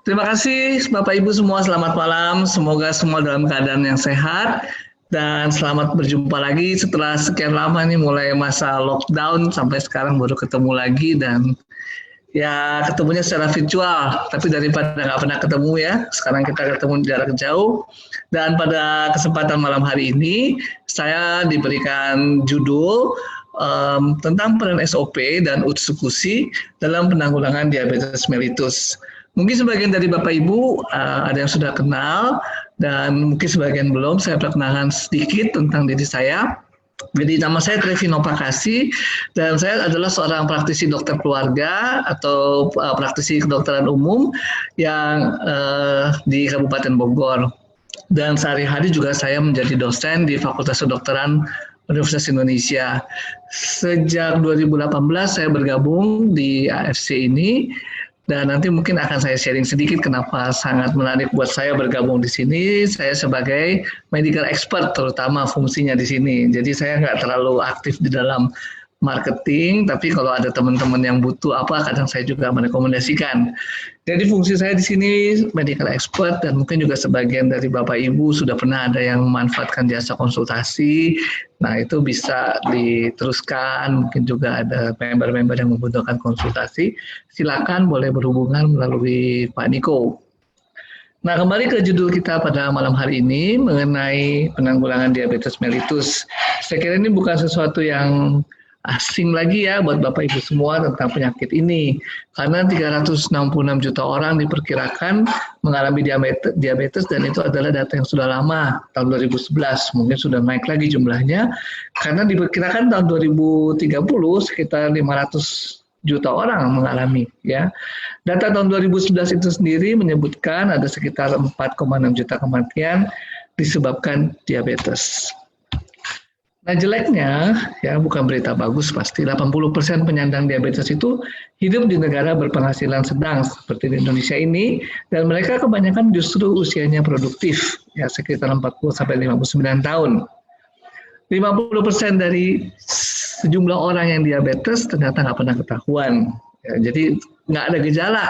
Terima kasih Bapak Ibu semua, selamat malam. Semoga semua dalam keadaan yang sehat dan selamat berjumpa lagi setelah sekian lama nih mulai masa lockdown sampai sekarang baru ketemu lagi dan ya ketemunya secara virtual. Tapi daripada nggak pernah ketemu ya, sekarang kita ketemu jarak jauh. Dan pada kesempatan malam hari ini saya diberikan judul tentang peran SOP dan eksekusi dalam penanggulangan diabetes mellitus. Mungkin sebagian dari Bapak Ibu ada yang sudah kenal dan mungkin sebagian belum. Saya perkenalkan sedikit tentang diri saya. Jadi nama saya Trevino Pakasi dan saya adalah seorang praktisi dokter keluarga atau praktisi kedokteran umum yang di Kabupaten Bogor. Dan sehari-hari juga saya menjadi dosen di Fakultas Kedokteran Universitas Indonesia. Sejak 2018 saya bergabung di AFC ini. Dan nanti mungkin akan saya sharing sedikit kenapa sangat menarik buat saya bergabung di sini. Saya sebagai medical expert terutama fungsinya di sini. Jadi saya nggak terlalu aktif di dalam marketing, tapi kalau ada teman-teman yang butuh apa, kadang saya juga merekomendasikan. Jadi fungsi saya di sini medical expert dan mungkin juga sebagian dari Bapak Ibu sudah pernah ada yang memanfaatkan jasa konsultasi. Nah itu bisa diteruskan, mungkin juga ada member-member yang membutuhkan konsultasi. Silakan boleh berhubungan melalui Pak Niko. Nah kembali ke judul kita pada malam hari ini mengenai penanggulangan diabetes mellitus. Saya kira ini bukan sesuatu yang asing lagi ya buat Bapak Ibu semua tentang penyakit ini. Karena 366 juta orang diperkirakan mengalami diabetes dan itu adalah data yang sudah lama, tahun 2011. Mungkin sudah naik lagi jumlahnya. Karena diperkirakan tahun 2030 sekitar 500 juta orang mengalami ya. Data tahun 2011 itu sendiri menyebutkan ada sekitar 4,6 juta kematian disebabkan diabetes. Nah jeleknya, ya bukan berita bagus pasti, 80% penyandang diabetes itu hidup di negara berpenghasilan sedang seperti di Indonesia ini, dan mereka kebanyakan justru usianya produktif, ya sekitar 40-59 tahun. 50% dari sejumlah orang yang diabetes ternyata nggak pernah ketahuan, ya, jadi nggak ada gejala,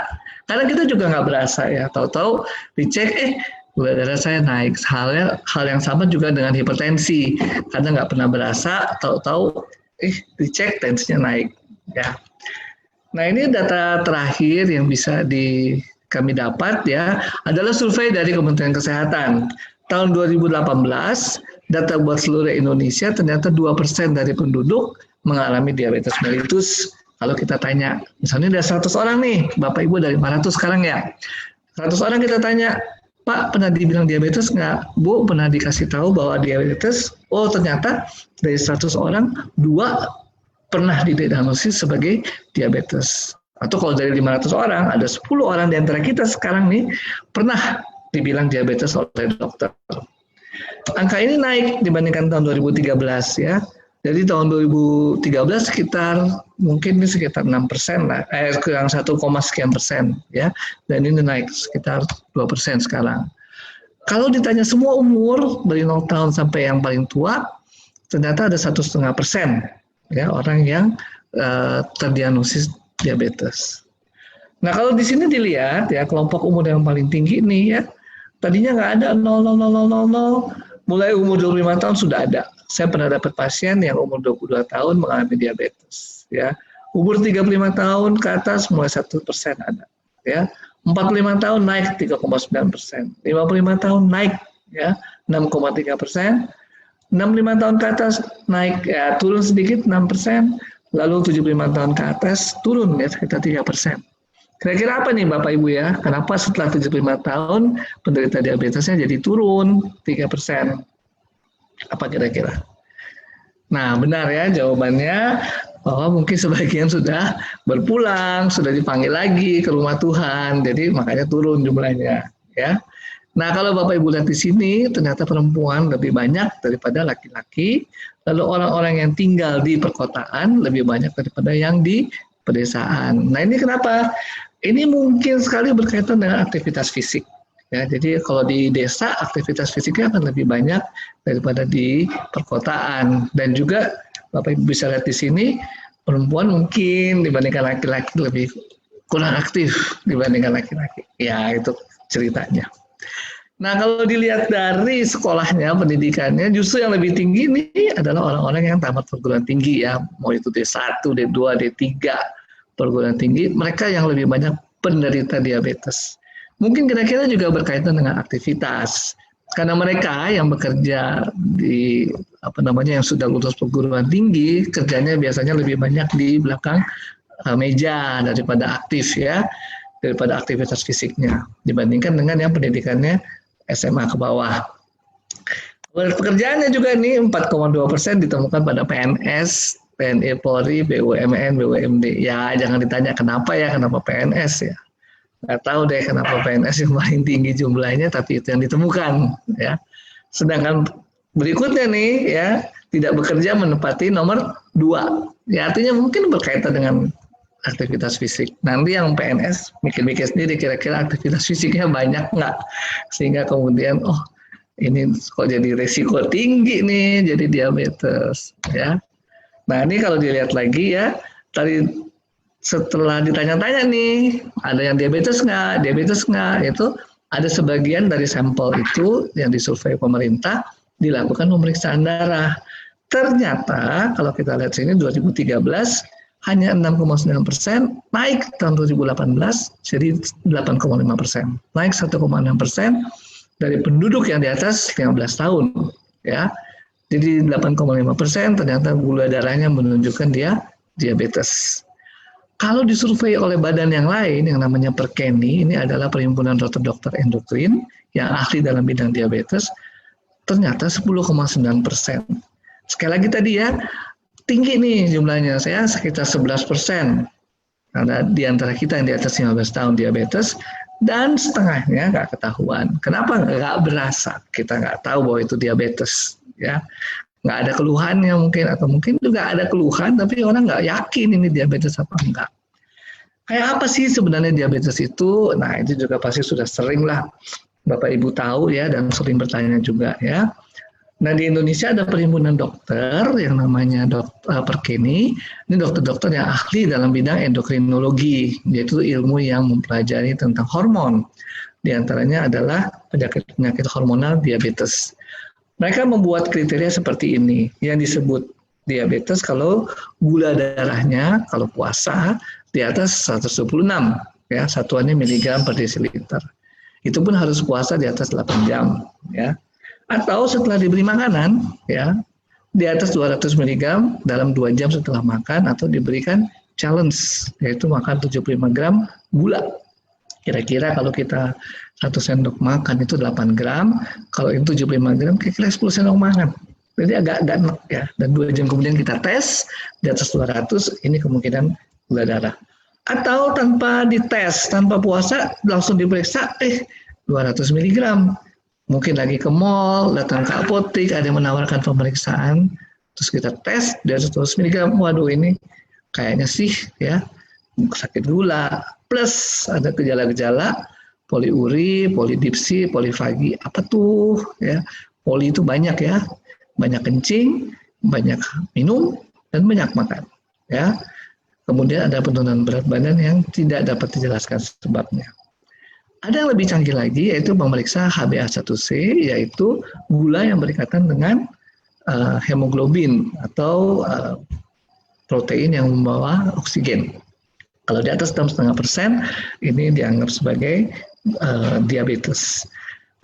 karena kita juga nggak berasa ya, tahu-tahu dicek, gula darah saya naik. Hal yang sama juga dengan hipertensi, karena nggak pernah berasa, tahu-tahu dicek tensinya naik. Ya. Nah ini data terakhir yang bisa kami dapat ya adalah survei dari Kementerian Kesehatan tahun 2018. Data buat seluruh Indonesia ternyata 2% dari penduduk mengalami diabetes mellitus. Kalau kita tanya, misalnya ada 100 orang nih, Bapak Ibu dari 500 sekarang ya, 100 orang kita tanya, Pak, pernah dibilang diabetes nggak? Bu, pernah dikasih tahu bahwa diabetes? Oh, ternyata dari 100 orang, 2 pernah didiagnosis sebagai diabetes. Atau kalau dari 500 orang, ada 10 orang di antara kita sekarang nih, pernah dibilang diabetes oleh dokter. Angka ini naik dibandingkan tahun 2013 ya. Jadi tahun 2013 mungkin sekitar 6% lah, kurang 1, sekian persen ya, dan ini naik sekitar 2% sekarang. Kalau ditanya semua umur dari 0 tahun sampai yang paling tua, ternyata ada 1,5% ya orang yang terdiagnosis diabetes. Nah kalau di sini dilihat ya kelompok umur yang paling tinggi nih ya, tadinya nggak ada 0,00000, mulai umur 25 tahun sudah ada. Saya pernah dapat pasien yang umur 22 tahun mengalami diabetes. Ya, umur 35 tahun ke atas mulai 1% ada. Ya, 45 tahun naik 3,9%, 55 tahun naik ya 6,3%, 65 tahun ke atas naik ya turun sedikit 6%, lalu 75 tahun ke atas turun ya sekitar 3%. Kira-kira apa nih Bapak Ibu ya? Kenapa setelah 75 tahun penderita diabetesnya jadi turun 3%? Apa kira-kira? Nah benar ya jawabannya bahwa mungkin sebagian sudah berpulang, sudah dipanggil lagi ke rumah Tuhan, jadi makanya turun jumlahnya ya. Nah kalau Bapak Ibu lihat di sini ternyata perempuan lebih banyak daripada laki-laki, lalu orang-orang yang tinggal di perkotaan lebih banyak daripada yang di pedesaan. Nah ini kenapa? Ini mungkin sekali berkaitan dengan aktivitas fisik. Ya, jadi kalau di desa aktivitas fisiknya akan lebih banyak daripada di perkotaan, dan juga Bapak Ibu bisa lihat di sini perempuan mungkin dibandingkan laki-laki lebih kurang aktif dibandingkan laki-laki. Ya, itu ceritanya. Nah, kalau dilihat dari sekolahnya, pendidikannya, justru yang lebih tinggi ini adalah orang-orang yang tamat perguruan tinggi ya, mau itu D1, D2, D3, perguruan tinggi, mereka yang lebih banyak penderita diabetes. Mungkin kira-kira juga berkaitan dengan aktivitas, karena mereka yang bekerja di yang sudah lulus perguruan tinggi, kerjanya biasanya lebih banyak di belakang meja daripada aktif ya, daripada aktivitas fisiknya dibandingkan dengan yang pendidikannya SMA ke bawah. Pekerjaannya juga nih 4,2% ditemukan pada PNS, TNI Polri, BUMN, BUMD. Ya jangan ditanya kenapa PNS ya. Nggak tahu deh kenapa PNS yang paling tinggi jumlahnya, tapi itu yang ditemukan ya. Sedangkan berikutnya nih ya, tidak bekerja menempati nomor 2. Ya artinya mungkin berkaitan dengan aktivitas fisik. Nanti yang PNS mikir-mikir sendiri kira-kira aktivitas fisiknya banyak nggak, sehingga kemudian ini kok jadi resiko tinggi nih jadi diabetes ya. Nah ini kalau dilihat lagi ya, tadi setelah ditanya-tanya nih ada yang diabetes nggak, itu ada sebagian dari sampel itu yang disurvei pemerintah dilakukan pemeriksaan darah. Ternyata kalau kita lihat sini 2013 hanya 6,9%, naik tahun 2018 jadi 8,5%, naik 1,6% dari penduduk yang di atas 15 tahun, ya. Jadi 8,5% ternyata gula darahnya menunjukkan dia diabetes. Kalau disurvei oleh badan yang lain yang namanya PERKENI, ini adalah Perhimpunan Dokter-Dokter Endokrin yang ahli dalam bidang diabetes, ternyata 10,9%. Sekali lagi tadi ya, tinggi nih jumlahnya, saya sekitar 11%. Karena di antara kita yang di atas 15 tahun diabetes, dan setengahnya nggak ketahuan. Kenapa nggak berasa? Kita nggak tahu bahwa itu diabetes, ya. Nggak ada keluhannya mungkin, atau mungkin juga ada keluhan, tapi orang nggak yakin ini diabetes apa enggak. Kayak apa sih sebenarnya diabetes itu? Nah, itu juga pasti sudah sering lah Bapak Ibu tahu ya, dan sering bertanya juga ya. Nah di Indonesia ada perhimpunan dokter yang namanya PERKENI. Ini dokter-dokter yang ahli dalam bidang endokrinologi, yaitu ilmu yang mempelajari tentang hormon. Di antaranya adalah penyakit hormonal diabetes. Mereka membuat kriteria seperti ini, yang disebut diabetes kalau gula darahnya, kalau puasa, di atas 126, ya, satuannya miligram per desiliter. Itu pun harus puasa di atas 8 jam, ya. Atau setelah diberi makanan, ya, di atas 200 mg dalam 2 jam setelah makan, atau diberikan challenge, yaitu makan 75 gram gula. Kira-kira kalau kita 1 sendok makan itu 8 gram, kalau itu 75 gram, kira-kira 10 sendok makan. Jadi agak enak ya. Dan 2 jam kemudian kita tes, di atas 200, ini kemungkinan gula darah. Atau tanpa dites, tanpa puasa, langsung diperiksa, 200 mg. Mungkin lagi ke mall, datang ke apotek, ada yang menawarkan pemeriksaan, terus kita tes, dari 100 mg, waduh ini kayaknya sih ya sakit gula, plus ada gejala-gejala poliuri, polidipsi, polifagi, apa tuh ya, poli itu banyak ya, banyak kencing, banyak minum, dan banyak makan ya. Kemudian ada penurunan berat badan yang tidak dapat dijelaskan sebabnya. Ada yang lebih canggih lagi, yaitu memeriksa HbA1c, yaitu gula yang berkaitan dengan hemoglobin atau protein yang membawa oksigen. Kalau di atas 6,5%, ini dianggap sebagai diabetes.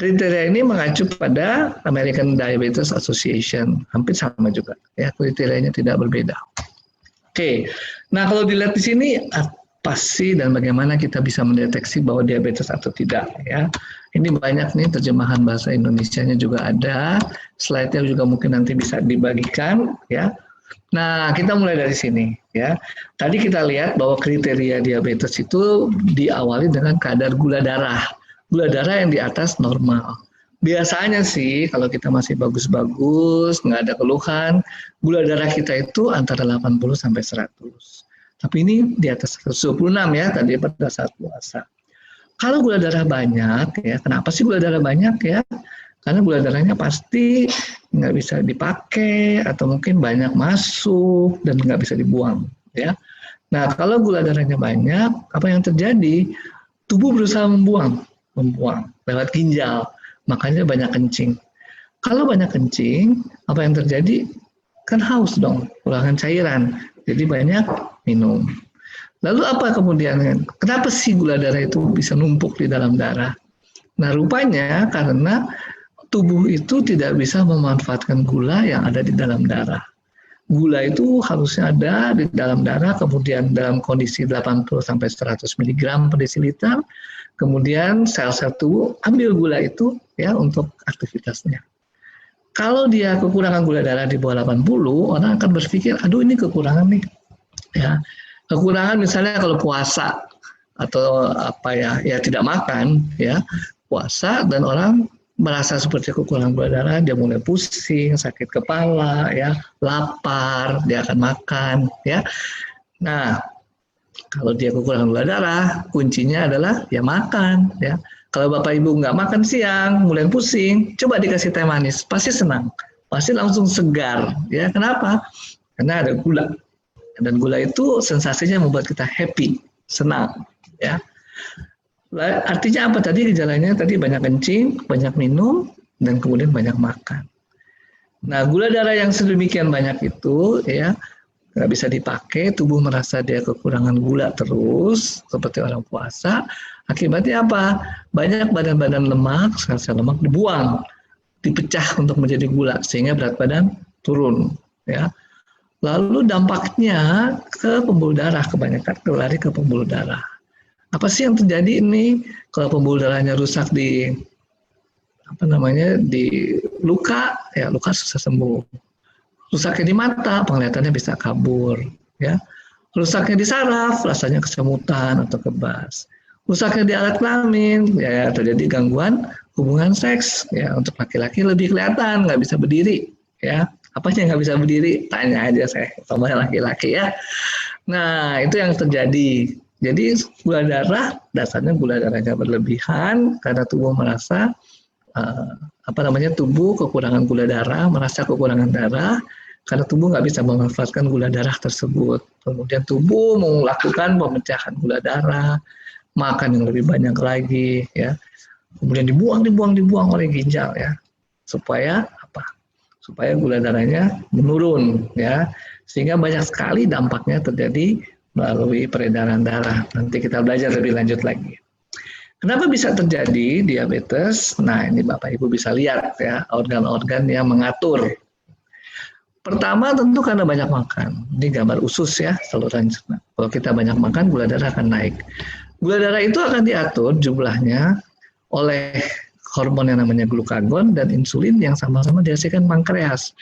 Kriteria ini mengacu pada American Diabetes Association, hampir sama juga, ya, kriterianya tidak berbeda. Oke, nah kalau dilihat di sini, pasti dan bagaimana kita bisa mendeteksi bahwa diabetes atau tidak ya. Ini banyak nih terjemahan bahasa Indonesianya juga ada, slide-nya juga mungkin nanti bisa dibagikan ya. Nah, kita mulai dari sini ya. Tadi kita lihat bahwa kriteria diabetes itu diawali dengan kadar gula darah. Gula darah yang di atas normal. Biasanya sih kalau kita masih bagus-bagus, nggak ada keluhan, gula darah kita itu antara 80 sampai 100. Tapi ini di atas 126 ya, tadi pada saat puasa. Kalau gula darah banyak ya, kenapa sih gula darah banyak ya? Karena gula darahnya pasti nggak bisa dipakai atau mungkin banyak masuk dan nggak bisa dibuang ya. Nah, kalau gula darahnya banyak, apa yang terjadi? Tubuh berusaha membuang lewat ginjal, makanya banyak kencing. Kalau banyak kencing, apa yang terjadi? Kan haus dong, kekurangan cairan, jadi banyak minum. Lalu apa kemudian? Kenapa sih gula darah itu bisa numpuk di dalam darah? Nah, rupanya karena tubuh itu tidak bisa memanfaatkan gula yang ada di dalam darah. Gula itu harusnya ada di dalam darah, kemudian dalam kondisi 80-100 mg per desiliter, kemudian sel-sel tubuh ambil gula itu ya untuk aktivitasnya. Kalau dia kekurangan gula darah di bawah 80, orang akan berpikir, aduh ini kekurangan nih. Ya, kekurangan misalnya kalau puasa atau apa ya tidak makan ya, puasa dan orang merasa seperti kekurangan gula darah, dia mulai pusing, sakit kepala, ya, lapar, dia akan makan, ya. Nah, kalau dia kekurangan gula darah, kuncinya adalah ya makan, ya. Kalau Bapak Ibu nggak makan siang, mulai pusing, coba dikasih teh manis, pasti senang, pasti langsung segar, ya. Kenapa? Karena ada gula, dan gula itu sensasinya membuat kita happy, senang, ya. Artinya apa tadi gejalanya? Tadi banyak kencing, banyak minum, dan kemudian banyak makan. Nah, gula darah yang sedemikian banyak itu, ya, nggak bisa dipakai, tubuh merasa dia kekurangan gula terus, seperti orang puasa. Akibatnya apa? Banyak badan-badan lemak, sel-sel lemak dibuang, dipecah untuk menjadi gula, sehingga berat badan turun. Ya. Lalu dampaknya ke pembuluh darah, kebanyakan lari ke pembuluh darah. Apa sih yang terjadi ini? Kalau pembuluh darahnya rusak di di luka, ya luka susah sembuh. Rusaknya di mata, penglihatannya bisa kabur, ya. Rusaknya di saraf, rasanya kesemutan atau kebas. Rusaknya di alat kelamin, ya terjadi gangguan hubungan seks, ya untuk laki-laki lebih kelihatan, nggak bisa berdiri, ya. Apa sih yang nggak bisa berdiri? Tanya aja saya, sama laki-laki ya. Nah, itu yang terjadi. Jadi gula darah, dasarnya gula darahnya berlebihan karena tubuh merasa tubuh kekurangan gula darah, merasa kekurangan darah karena tubuh nggak bisa memanfaatkan gula darah tersebut. Kemudian tubuh melakukan pemecahan gula darah, makan yang lebih banyak lagi, ya. Kemudian dibuang oleh ginjal, ya, supaya apa? Supaya gula darahnya menurun, ya, sehingga banyak sekali dampaknya terjadi melalui peredaran darah. Nanti kita belajar lebih lanjut lagi. Kenapa bisa terjadi diabetes? Nah, ini Bapak Ibu bisa lihat ya, organ-organ yang mengatur. Pertama tentu karena banyak makan. Ini gambar usus ya, saluran cerna. Kalau kita banyak makan, gula darah akan naik. Gula darah itu akan diatur jumlahnya oleh hormon yang namanya glukagon dan insulin yang sama-sama dihasilkan pankreas.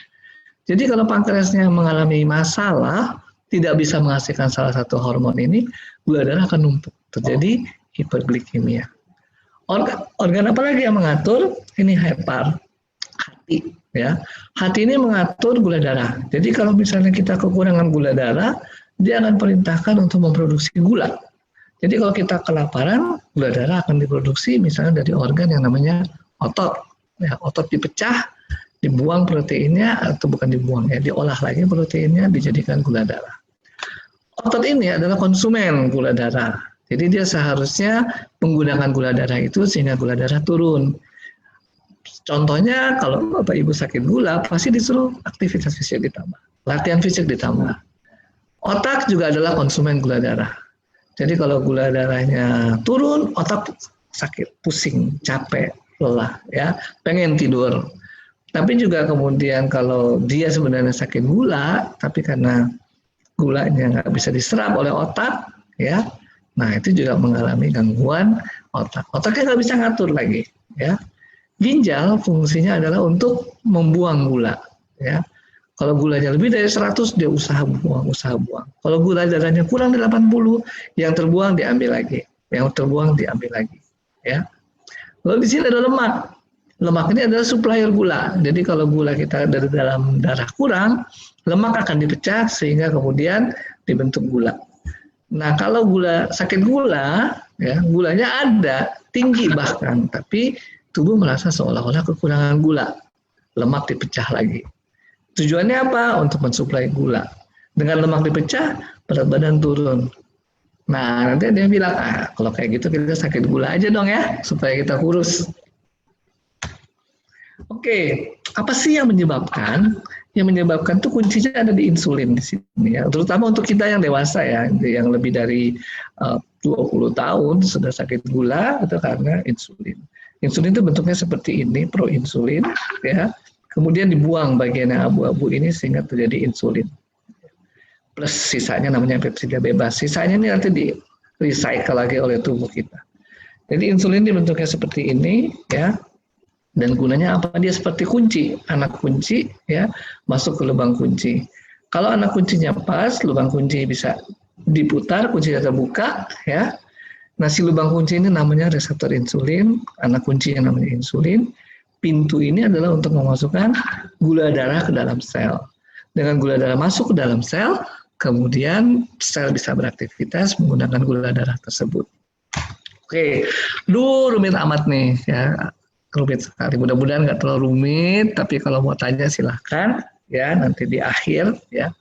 Jadi kalau pankreasnya mengalami masalah, tidak bisa menghasilkan salah satu hormon ini, gula darah akan numpuk, terjadi hiperglikemia. Organ apa lagi yang mengatur? Ini hepar, hati, ya. Hati ini mengatur gula darah. Jadi kalau misalnya kita kekurangan gula darah, dia akan perintahkan untuk memproduksi gula. Jadi kalau kita kelaparan, gula darah akan diproduksi misalnya dari organ yang namanya otot. Ya, otot dipecah, dibuang proteinnya, atau bukan dibuang ya, diolah lagi proteinnya, dijadikan gula darah. Otot ini adalah konsumen gula darah. Jadi dia seharusnya menggunakan gula darah itu sehingga gula darah turun. Contohnya kalau Bapak Ibu sakit gula, pasti disuruh aktivitas fisik ditambah, latihan fisik ditambah. Otak juga adalah konsumen gula darah. Jadi kalau gula darahnya turun, otak sakit, pusing, capek, lelah, ya, pengen tidur. Tapi juga kemudian kalau dia sebenarnya sakit gula, tapi karena gulanya nggak bisa diserap oleh otak, ya, nah itu juga mengalami gangguan otak. Otaknya nggak bisa ngatur lagi, ya. Ginjal fungsinya adalah untuk membuang gula, ya. Kalau gulanya lebih dari 100, dia usaha buang. Kalau gula darahnya kurang dari 80, yang terbuang diambil lagi, ya. Lalu di sini ada lemak. Lemak ini adalah supplier gula. Jadi kalau gula kita dari dalam darah kurang, lemak akan dipecah sehingga kemudian dibentuk gula. Nah, kalau sakit gula, ya, gulanya ada, tinggi bahkan, tapi tubuh merasa seolah-olah kekurangan gula. Lemak dipecah lagi. Tujuannya apa? Untuk mensuplai gula. Dengan lemak dipecah, berat badan turun. Nah, nanti dia bilang, kalau kayak gitu kita sakit gula aja dong ya, supaya kita kurus. Oke, apa sih yang menyebabkan? Yang menyebabkan tuh kuncinya ada di insulin di sini ya. Terutama untuk kita yang dewasa ya, yang lebih dari 20 tahun sudah sakit gula itu karena insulin. Insulin itu bentuknya seperti ini, proinsulin ya. Kemudian dibuang bagian yang abu-abu ini sehingga terjadi insulin. Plus sisanya namanya pepsida bebas. Sisanya ini nanti di recycle lagi oleh tubuh kita. Jadi insulin dibentuknya seperti ini ya. Dan gunanya apa? Dia seperti kunci, anak kunci ya, masuk ke lubang kunci. Kalau anak kuncinya pas, lubang kunci bisa diputar, kuncinya terbuka ya. Nah, si lubang kunci ini namanya reseptor insulin, anak kunci yang namanya insulin. Pintu ini adalah untuk memasukkan gula darah ke dalam sel. Dengan gula darah masuk ke dalam sel, kemudian sel bisa beraktivitas menggunakan gula darah tersebut. Oke, rumit amat nih ya, rumit sekali. Mudah-mudahan nggak terlalu rumit, tapi kalau mau tanya silahkan ya nanti di akhir ya.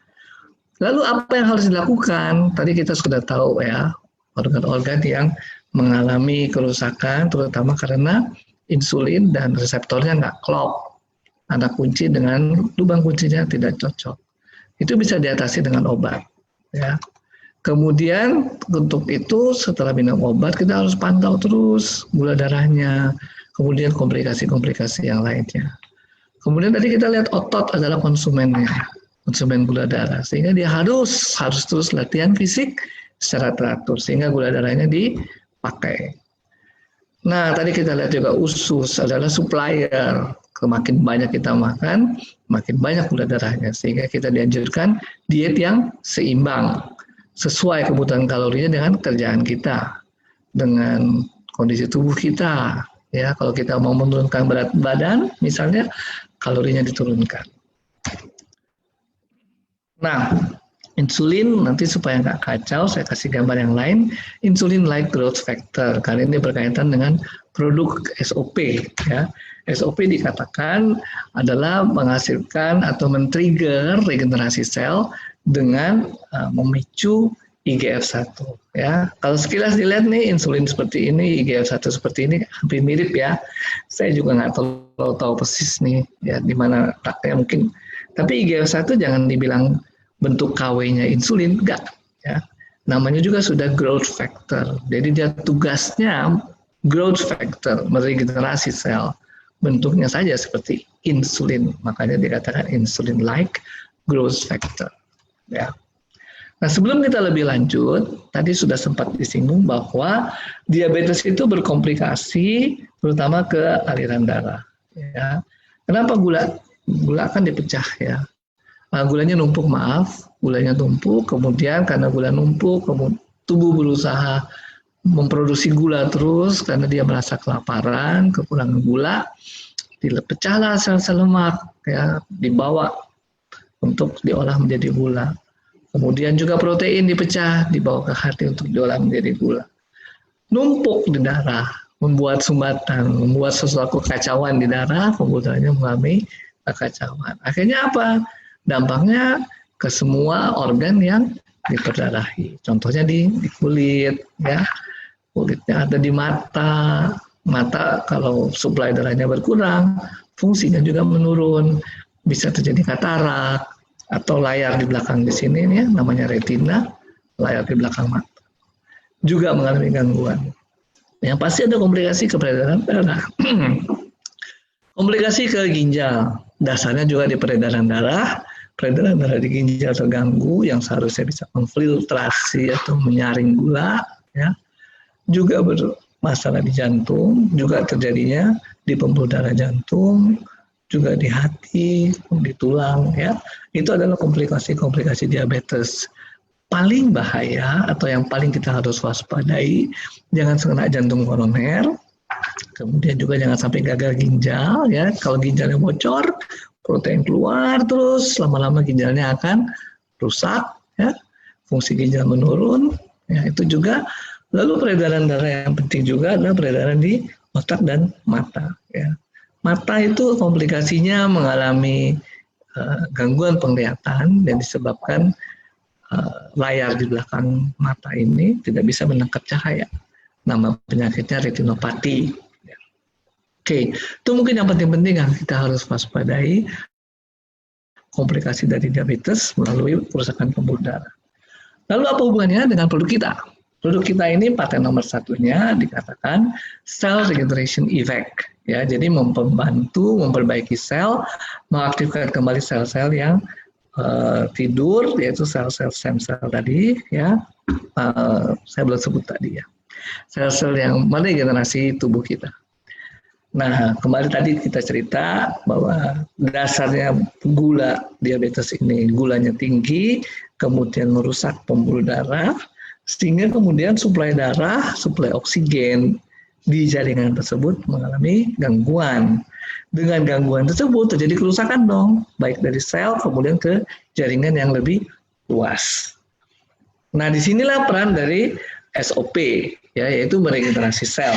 Lalu apa yang harus dilakukan? Tadi kita sudah tahu ya, organ-organ yang mengalami kerusakan, terutama karena insulin dan reseptornya nggak klop. Anak kunci dengan lubang kuncinya tidak cocok. Itu bisa diatasi dengan obat. Ya. Kemudian untuk itu setelah minum obat kita harus pantau terus gula darahnya, kemudian komplikasi-komplikasi yang lainnya. Kemudian tadi kita lihat otot adalah konsumennya, konsumen gula darah, sehingga dia harus terus latihan fisik secara teratur sehingga gula darahnya dipakai. Nah, tadi kita lihat juga usus adalah supplier. Makin banyak kita makan, makin banyak gula darahnya. Sehingga kita dianjurkan diet yang seimbang, sesuai kebutuhan kalorinya dengan kerjaan kita, dengan kondisi tubuh kita. Ya, kalau kita mau menurunkan berat badan, misalnya kalorinya diturunkan. Nah, insulin nanti supaya nggak kacau, saya kasih gambar yang lain. Insulin like growth factor, kali ini berkaitan dengan produk SOP. Ya. SOP dikatakan adalah menghasilkan atau men-trigger regenerasi sel dengan memicu IGF-1. Ya. Kalau sekilas dilihat nih insulin seperti ini, IGF-1 seperti ini, hampir mirip ya. Saya juga nggak tahu persis nih ya di mana letaknya mungkin. Tapi IGF-1 jangan dibilang bentuk KW-nya insulin, enggak ya. Namanya juga sudah growth factor. Jadi dia tugasnya growth factor, meregenerasi sel. Bentuknya saja seperti insulin, makanya dikatakan insulin like growth factor. Ya. Nah, sebelum kita lebih lanjut, tadi sudah sempat disinggung bahwa diabetes itu berkomplikasi terutama ke aliran darah. Ya. Kenapa gula? Gula kan dipecah ya. Gulanya numpuk, gulanya tumpuk, kemudian karena gula numpuk, tubuh berusaha memproduksi gula terus karena dia merasa kelaparan, kekurangan gula, dipecahlah sel-sel lemak, ya, dibawa untuk diolah menjadi gula. Kemudian juga protein dipecah, dibawa ke hati untuk diolah menjadi gula. Numpuk di darah, membuat sumbatan, membuat sesuatu kekacauan di darah, pembuluhannya mengalami kekacauan. Akhirnya apa? Dampaknya ke semua organ yang diperdarahi. Contohnya di kulit, ya. Kulitnya ada di mata. Mata kalau suplai darahnya berkurang, fungsinya juga menurun. Bisa terjadi katarak atau layar di belakang di sini ya, namanya retina, layar di belakang mata. Juga mengalami gangguan. Yang pasti ada komplikasi ke peredaran darah. Komplikasi ke ginjal, dasarnya juga di peredaran darah. Peredaran darah di ginjal terganggu, yang seharusnya bisa memfiltrasi atau menyaring gula, ya. Juga bermasalah di jantung, juga terjadinya di pembuluh darah jantung, juga di hati, di tulang, ya. Itu adalah komplikasi-komplikasi diabetes. Paling bahaya atau yang paling kita harus waspadai, jangan kena jantung koroner, kemudian juga jangan sampai gagal ginjal, ya. Kalau ginjalnya bocor, protein keluar terus, lama-lama ginjalnya akan rusak, ya. Fungsi ginjal menurun, ya. Itu juga. Lalu peredaran darah yang penting juga adalah peredaran di otak dan mata, ya. Mata itu komplikasinya mengalami gangguan penglihatan dan disebabkan layar di belakang mata ini tidak bisa menangkap cahaya. Nama penyakitnya retinopati. Oke, itu mungkin yang penting-penting yang kita harus waspadai, komplikasi dari diabetes melalui kerusakan pembuluh darah. Lalu apa hubungannya dengan produk kita? Produk kita ini paten nomor satunya dikatakan cell regeneration effect. Ya, jadi membantu memperbaiki sel, mengaktifkan kembali sel-sel yang tidur, yaitu sel-sel stem cell tadi. Ya, saya belum sebut tadi ya. Sel-sel yang meregenerasi tubuh kita. Nah, kembali tadi kita cerita bahwa dasarnya gula diabetes ini, gulanya tinggi, kemudian merusak pembuluh darah, sehingga kemudian suplai darah, suplai oksigen di jaringan tersebut mengalami gangguan. Dengan gangguan tersebut terjadi kerusakan dong, baik dari sel kemudian ke jaringan yang lebih luas. Nah, disinilah peran dari SOP, ya, yaitu meregenerasi sel.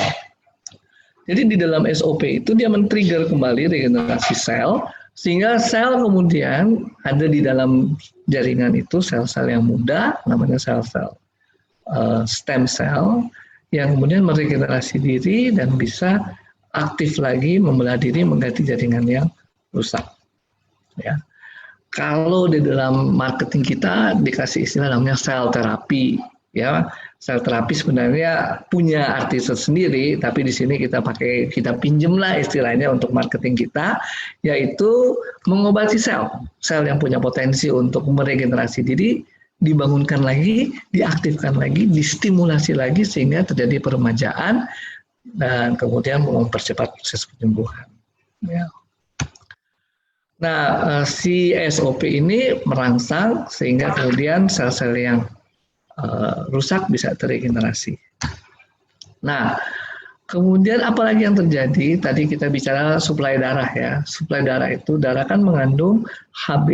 Jadi di dalam SOP itu dia men-trigger kembali regenerasi sel, sehingga sel kemudian ada di dalam jaringan itu sel-sel yang muda, namanya sel-sel stem cell, yang kemudian meregenerasi diri dan bisa aktif lagi, membelah diri, mengganti jaringan yang rusak. Ya. Kalau di dalam marketing kita dikasih istilah namanya sel terapi, ya. Sel terapi sebenarnya punya arti tersendiri, tapi di sini kita pinjemlah istilahnya untuk marketing kita, yaitu mengobati sel yang punya potensi untuk meregenerasi diri, dibangunkan lagi, diaktifkan lagi, distimulasi lagi sehingga terjadi peremajaan dan kemudian mempercepat proses penyembuhan. Ya. Nah, si SOP ini merangsang sehingga kemudian sel-sel yang rusak bisa teregenerasi. Nah, kemudian apalagi yang terjadi? Tadi kita bicara suplai darah ya. Suplai darah itu, darah kan mengandung Hb,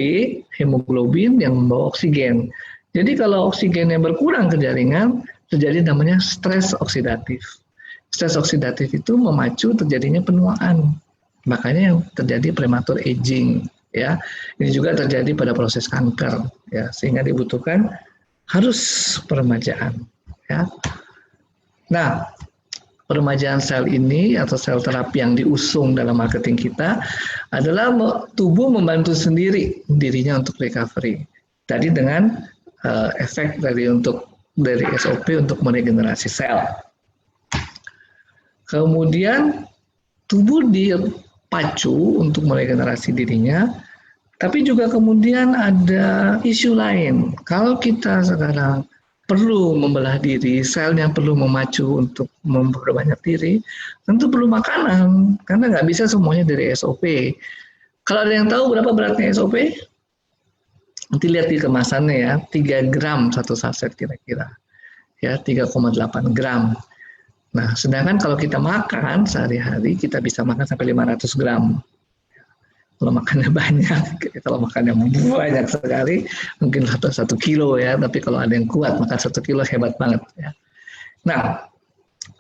hemoglobin yang membawa oksigen. Jadi kalau oksigennya berkurang ke jaringan, terjadi namanya stres oksidatif. Stres oksidatif itu memacu terjadinya penuaan. Makanya yang terjadi prematur aging. Ya, ini juga terjadi pada proses kanker. Ya, sehingga dibutuhkan harus peremajaan, ya. Nah, peremajaan sel ini atau sel terapi yang diusung dalam marketing kita adalah tubuh membantu sendiri dirinya untuk recovery. Tadi dengan efek dari SOP untuk meregenerasi sel. Kemudian tubuh dipacu untuk meregenerasi dirinya. Tapi juga kemudian ada isu lain. Kalau kita sekarang perlu membelah diri, selnya perlu memacu untuk memperbanyak diri, tentu perlu makanan. Karena nggak bisa semuanya dari SOP. Kalau ada yang tahu berapa beratnya SOP? Nanti lihat di kemasannya ya, 3 gram satu saset kira-kira. Ya, 3,8 gram. Nah, sedangkan kalau kita makan sehari-hari, kita bisa makan sampai 500 gram. Kalau makannya banyak, kalau makannya banyak sekali, mungkin 1 kilo ya. Tapi kalau ada yang kuat makan 1 kilo hebat banget ya. Nah,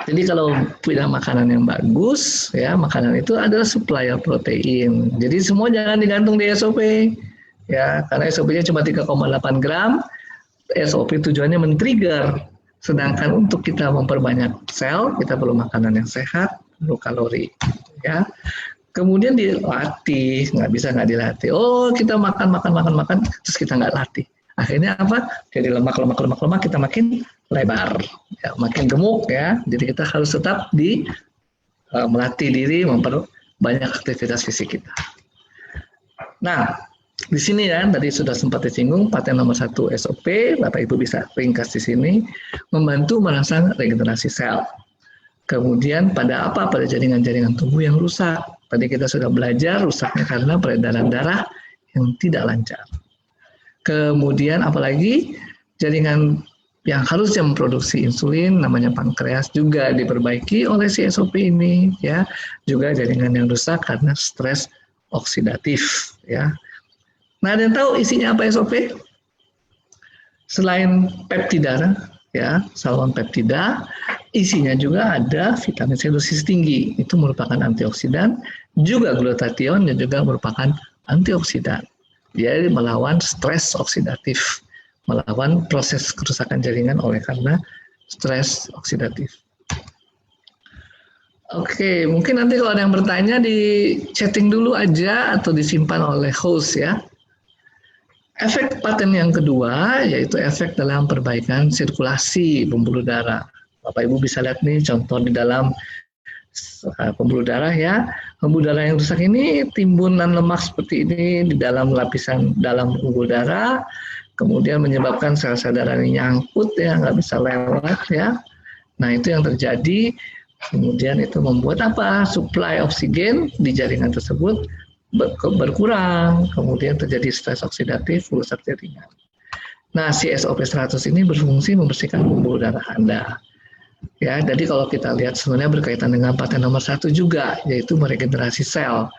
jadi kalau punya makanan yang bagus, ya makanan itu adalah supplier protein. Jadi semua jangan digantung di SOP, ya karena SOP-nya cuma 3,8 gram. SOP tujuannya men-trigger. Sedangkan untuk kita memperbanyak sel, kita perlu makanan yang sehat, perlu kalori, ya. Kemudian dilatih, nggak dilatih. Oh, kita makan, terus kita nggak latih. Akhirnya apa? Jadi lemak, kita makin lebar, ya, makin gemuk ya. Jadi kita harus tetap melatih diri, memperbanyak aktivitas fisik kita. Nah, di sini ya, tadi sudah sempat disinggung, paten nomor 1 SOP, Bapak Ibu bisa ringkas di sini, membantu merangsang regenerasi sel. Kemudian pada jaringan-jaringan tubuh yang rusak. Tadi kita sudah belajar rusaknya karena peredaran darah yang tidak lancar. Kemudian apalagi jaringan yang harusnya memproduksi insulin namanya pankreas juga diperbaiki oleh si SOP ini ya. Juga jaringan yang rusak karena stres oksidatif ya. Nah, ada yang tahu isinya apa SOP? Selain peptida ya, saluran peptida, isinya juga ada vitamin C dosis tinggi. Itu merupakan antioksidan, juga glutathione yang juga merupakan antioksidan. Dia melawan stres oksidatif. melawan proses kerusakan jaringan oleh karena stres oksidatif. Oke, mungkin nanti kalau ada yang bertanya di chatting dulu aja atau disimpan oleh host ya. Efek paten yang kedua yaitu efek dalam perbaikan sirkulasi pembuluh darah. Bapak Ibu bisa lihat nih contoh di dalam pembuluh darah ya. Pembuluh darah yang rusak ini timbunan lemak seperti ini di dalam lapisan dalam pembuluh darah, kemudian menyebabkan sel-sel darah ini nyangkut ya, nggak bisa lewat ya. Nah itu yang terjadi. Kemudian itu membuat apa? Suplai oksigen di jaringan tersebut berkurang, kemudian terjadi stres oksidatif, rusak jaringan. Nah, si SOP100 ini berfungsi membersihkan pembuluh darah Anda. Ya, jadi kalau kita lihat sebenarnya berkaitan dengan paten nomor 1 juga, yaitu meregenerasi sel.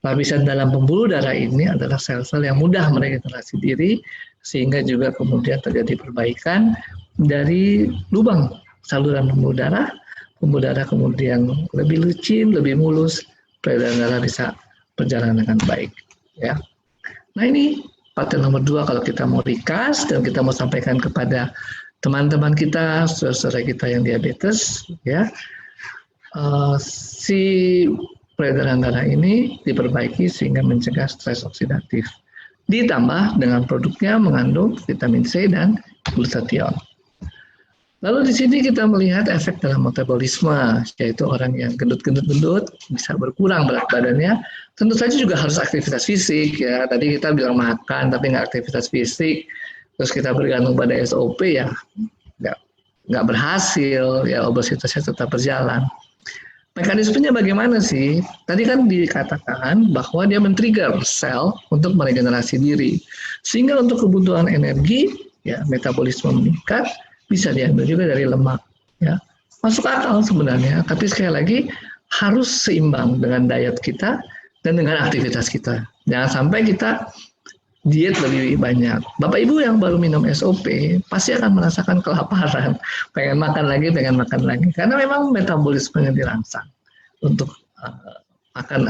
Lapisan dalam pembuluh darah ini adalah sel-sel yang mudah meregenerasi diri, sehingga juga kemudian terjadi perbaikan dari lubang saluran pembuluh darah kemudian lebih licin, lebih mulus, peredaran darah bisa berjalan dengan baik. Ya. Nah ini paten nomor 2 kalau kita mau ringkas dan kita mau sampaikan kepada teman-teman kita, saudara-saudara kita yang diabetes, ya, si peredaran darah ini diperbaiki sehingga mencegah stres oksidatif. Ditambah dengan produknya mengandung vitamin C dan glutathione. Lalu di sini kita melihat efek dalam metabolisme, yaitu orang yang gendut-gendut bisa berkurang berat badannya. Tentu saja juga harus aktivitas fisik ya. Tadi kita bilang makan tapi nggak aktivitas fisik, terus kita bergantung pada SOP ya nggak berhasil ya, obesitasnya tetap berjalan. Mekanismenya bagaimana sih? Tadi kan dikatakan bahwa dia men-trigger sel untuk meregenerasi diri, sehingga untuk kebutuhan energi ya metabolisme meningkat. Bisa diambil juga dari lemak, ya masuk akal sebenarnya. Tapi sekali lagi harus seimbang dengan diet kita dan dengan aktivitas kita. Jangan sampai kita diet lebih banyak. Bapak Ibu yang baru minum SOP pasti akan merasakan kelaparan, pengen makan lagi, karena memang metabolismenya dirangsang untuk akan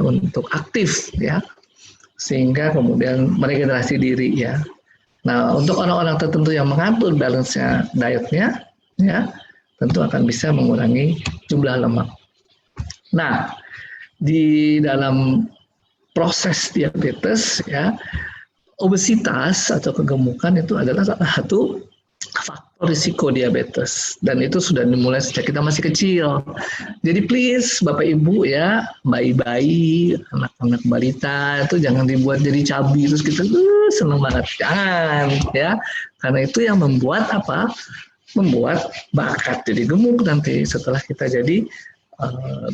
untuk aktif, ya, sehingga kemudian meregenerasi diri, ya. Nah, untuk orang-orang tertentu yang mengatur balance-nya dietnya, ya, tentu akan bisa mengurangi jumlah lemak. Nah, di dalam proses diabetes, ya, obesitas atau kegemukan itu adalah salah satu faktor risiko diabetes, dan itu sudah dimulai sejak kita masih kecil. Jadi please Bapak Ibu ya, bayi-bayi, anak-anak balita itu jangan dibuat jadi cabi terus kita seneng banget, jangan ya, karena itu yang membuat apa? Membuat bakat jadi gemuk nanti setelah kita jadi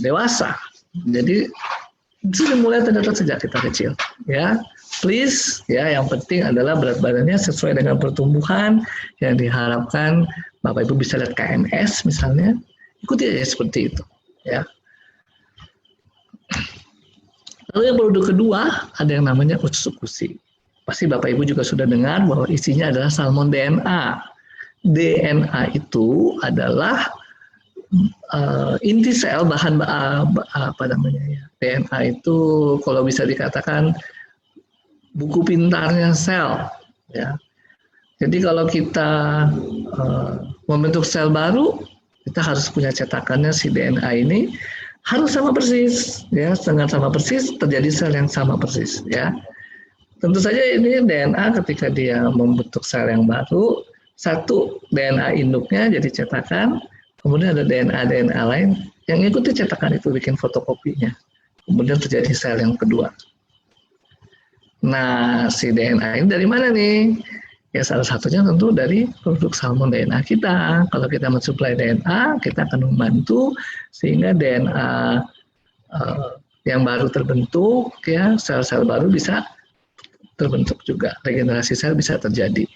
dewasa. Jadi itu dimulai ternyata sejak kita kecil ya. Please ya, yang penting adalah berat badannya sesuai dengan pertumbuhan yang diharapkan. Bapak Ibu bisa lihat KNS misalnya, ikuti aja seperti itu ya. Lalu yang produk kedua ada yang namanya usus-usi. Pasti Bapak Ibu juga sudah dengar bahwa isinya adalah salmon DNA. DNA itu adalah inti sel, bahan apa namanya ya. DNA itu kalau bisa dikatakan buku pintarnya sel, ya. Jadi kalau kita membentuk sel baru, kita harus punya cetakannya si DNA ini harus sama persis, ya. Dengan sama persis terjadi sel yang sama persis, ya. Tentu saja ini DNA ketika dia membentuk sel yang baru, satu DNA induknya jadi cetakan, kemudian ada DNA lain yang ikuti cetakan itu bikin fotokopinya, kemudian terjadi sel yang kedua. Nah, si DNA ini dari mana nih? Ya salah satunya tentu dari produk salmon DNA kita. Kalau kita mensuplai DNA, kita akan membantu sehingga DNA yang baru terbentuk, ya sel-sel baru bisa terbentuk juga, regenerasi sel bisa terjadi.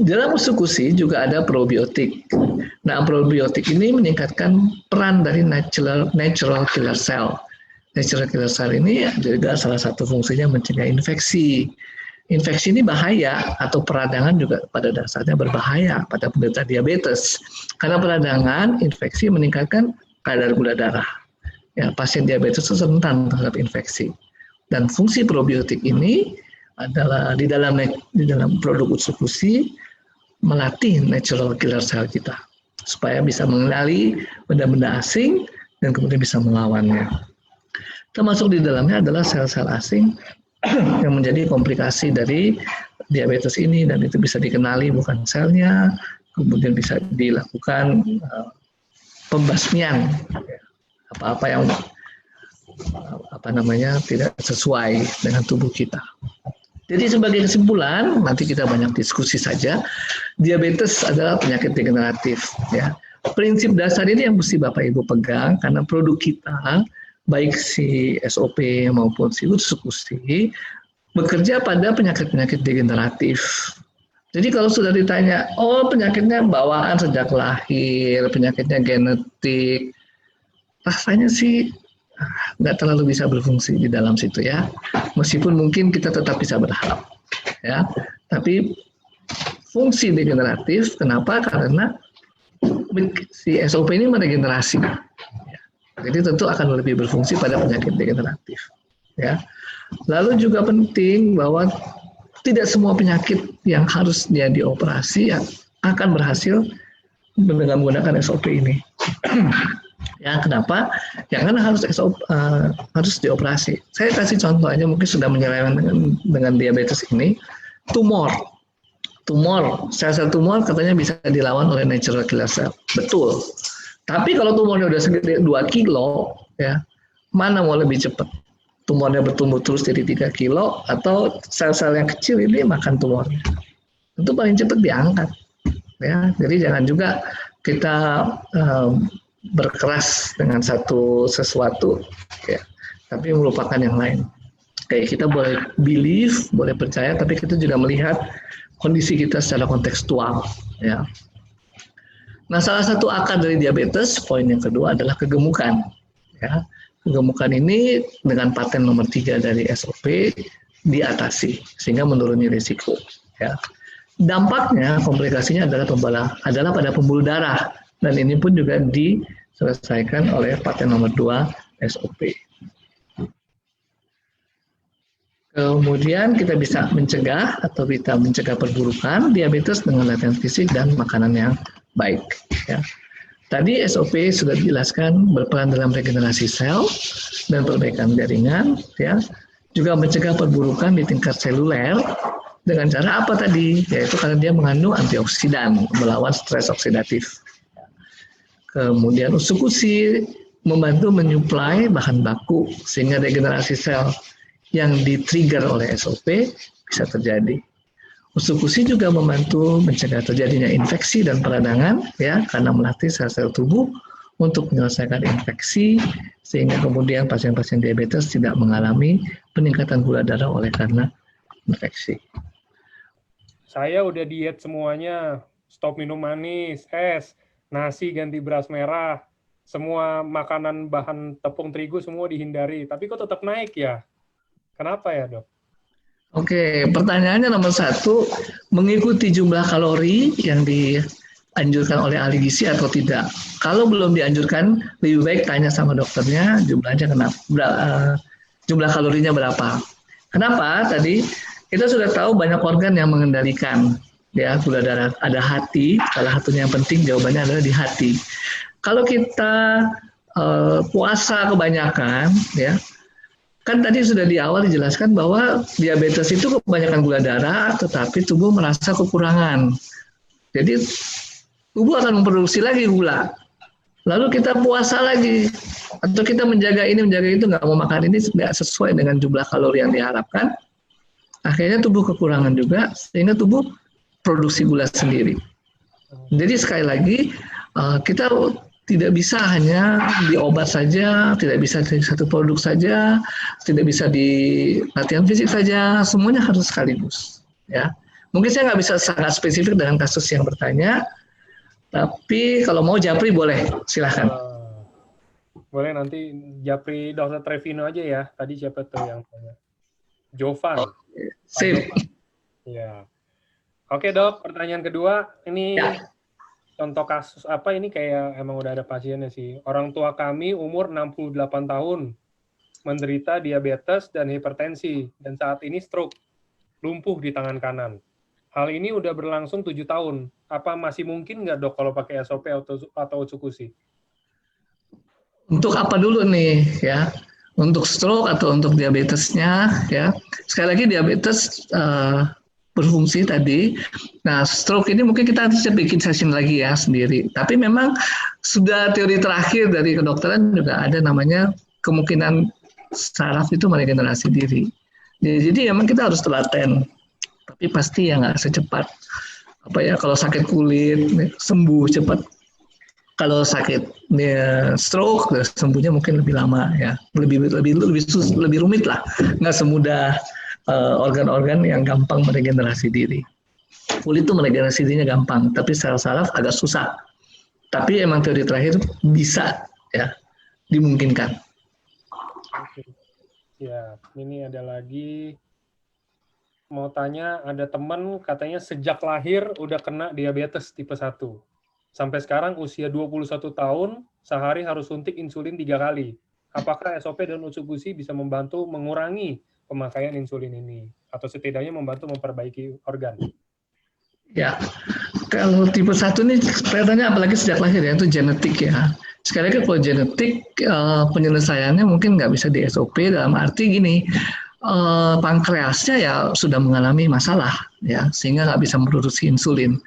Dalam usus-usi juga ada probiotik. Nah, probiotik ini meningkatkan peran dari natural killer cell. Natural killer cell ini juga salah satu fungsinya mencegah infeksi. Infeksi ini bahaya atau peradangan juga pada dasarnya berbahaya pada penderita diabetes. Karena peradangan, infeksi meningkatkan kadar gula darah. Ya, pasien diabetes itu rentan terhadap infeksi. Dan fungsi probiotik ini adalah di dalam produk usukusi melatih natural killer cell kita supaya bisa mengenali benda-benda asing dan kemudian bisa melawannya. Termasuk di dalamnya adalah sel-sel asing yang menjadi komplikasi dari diabetes ini, dan itu bisa dikenali bukan selnya, kemudian bisa dilakukan pembasmian apa-apa yang tidak sesuai dengan tubuh kita. Jadi sebagai kesimpulan, nanti kita banyak diskusi saja. Diabetes adalah penyakit degeneratif. Ya, prinsip dasar ini yang mesti Bapak Ibu pegang, karena produk kita, baik si SOP maupun si usukusi, bekerja pada penyakit-penyakit degeneratif. Jadi kalau sudah ditanya, oh penyakitnya bawaan sejak lahir, penyakitnya genetik, rasanya sih nggak terlalu bisa berfungsi di dalam situ ya. Meskipun mungkin kita tetap bisa berharap ya. Tapi fungsi degeneratif, kenapa? Karena si SOP ini meregenerasi. Jadi tentu akan lebih berfungsi pada penyakit degeneratif ya. Lalu juga penting bahwa tidak semua penyakit yang harusnya dioperasi akan berhasil dengan menggunakan SOP ini. Ya, kenapa? Ya karena harus dioperasi. Saya kasih contoh aja, mungkin sudah menyeleweng dengan diabetes ini. Tumor, sel-sel tumor katanya bisa dilawan oleh natural killer cell. Betul. Tapi kalau tumornya udah segede 2 kilo, ya mana mau lebih cepat? Tumornya bertumbuh terus jadi 3 kilo, atau sel-sel yang kecil ini makan tumornya? Tentu paling cepat diangkat. Ya, jadi jangan juga kita berkeras dengan sesuatu ya, tapi melupakan yang lain. Kayak kita boleh believe, boleh percaya, tapi kita juga melihat kondisi kita secara kontekstual ya. Nah, salah satu akar dari diabetes, poin yang kedua adalah kegemukan ya. Kegemukan ini dengan paten nomor 3 dari SOP diatasi sehingga menuruni risiko ya. Dampaknya, komplikasinya adalah pada pembuluh darah, dan ini pun juga diselesaikan oleh paten nomor 2 SOP. Kemudian kita bisa mencegah perburukan diabetes dengan latihan fisik dan makanan yang baik. Ya. Tadi SOP sudah dijelaskan berperan dalam regenerasi sel dan perbaikan jaringan, ya. Juga mencegah perburukan di tingkat seluler dengan cara apa tadi? Yaitu karena dia mengandung antioksidan, melawan stres oksidatif. Kemudian usukusi membantu menyuplai bahan baku sehingga regenerasi sel yang di-trigger oleh SOP bisa terjadi. Usukusi juga membantu mencegah terjadinya infeksi dan peradangan ya, karena melatih sel-sel tubuh untuk menyelesaikan infeksi sehingga kemudian pasien-pasien diabetes tidak mengalami peningkatan gula darah oleh karena infeksi. Saya udah diet semuanya, stop minum manis, es, nasi ganti beras merah, semua makanan bahan tepung terigu semua dihindari, tapi kok tetap naik ya? Kenapa ya, Dok? Oke, pertanyaannya nomor 1, mengikuti jumlah kalori yang dianjurkan oleh ahli gizi atau tidak? Kalau belum dianjurkan, lebih baik tanya sama dokternya jumlahnya jumlah kalorinya berapa. Kenapa? Tadi kita sudah tahu banyak organ yang mengendalikan ya gula darah. Ada hati, salah satunya yang penting jawabannya adalah di hati. Kalau kita puasa kebanyakan, ya kan tadi sudah di awal dijelaskan bahwa diabetes itu kebanyakan gula darah, tetapi tubuh merasa kekurangan. Jadi tubuh akan memproduksi lagi gula. Lalu kita puasa lagi, atau kita menjaga ini, menjaga itu, nggak mau makan ini, nggak sesuai dengan jumlah kalori yang diharapkan. Akhirnya tubuh kekurangan juga, sehingga tubuh produksi gula sendiri. Jadi sekali lagi, kita tidak bisa hanya di obat saja, tidak bisa di satu produk saja, tidak bisa di latihan fisik saja, semuanya harus sekaligus. Ya, mungkin saya nggak bisa sangat spesifik dengan kasus yang bertanya, tapi kalau mau Japri boleh, silahkan. Boleh nanti Japri Dr. Trevino aja ya. Tadi siapa tuh yang tanya? Jovan. Sip. Ya. Oke Dok, pertanyaan kedua ini. Ya. Contoh kasus apa ini kayak emang udah ada pasiennya sih. Orang tua kami umur 68 tahun, menderita diabetes dan hipertensi, dan saat ini stroke. lumpuh di tangan kanan. Hal ini udah berlangsung 7 tahun. Apa masih mungkin nggak dok kalau pakai SOP atau Otsukushi? Untuk apa dulu nih ya? Untuk stroke atau untuk diabetesnya ya? Sekali lagi diabetes berfungsi tadi. Nah, stroke ini mungkin kita bisa bikin session lagi ya sendiri. Tapi memang sudah teori terakhir dari kedokteran juga ada namanya kemungkinan saraf itu meregenerasi diri. Jadi memang kita harus telaten. Tapi pasti ya nggak secepat apa ya, kalau sakit kulit sembuh cepat. Kalau sakit stroke sembuhnya mungkin lebih lama ya, lebih rumit lah, nggak semudah organ-organ yang gampang meregenerasi diri. Kulit itu meregenerasi dirinya gampang, tapi saraf-saraf agak susah. Tapi emang teori terakhir bisa ya, dimungkinkan. Oke. Ya, ini ada lagi mau tanya, ada teman katanya sejak lahir udah kena diabetes tipe 1. Sampai sekarang usia 21 tahun, sehari harus suntik insulin 3 kali. Apakah SOP dan Otsukushi bisa membantu mengurangi pemakaian insulin ini? Atau setidaknya membantu memperbaiki organ? Ya, kalau tipe 1 ini kelihatannya apalagi sejak lahir ya, itu genetik ya. Sekali lagi kalau genetik, penyelesaiannya mungkin nggak bisa di SOP, dalam arti gini, pankreasnya ya sudah mengalami masalah ya, sehingga nggak bisa memproduksi insulin.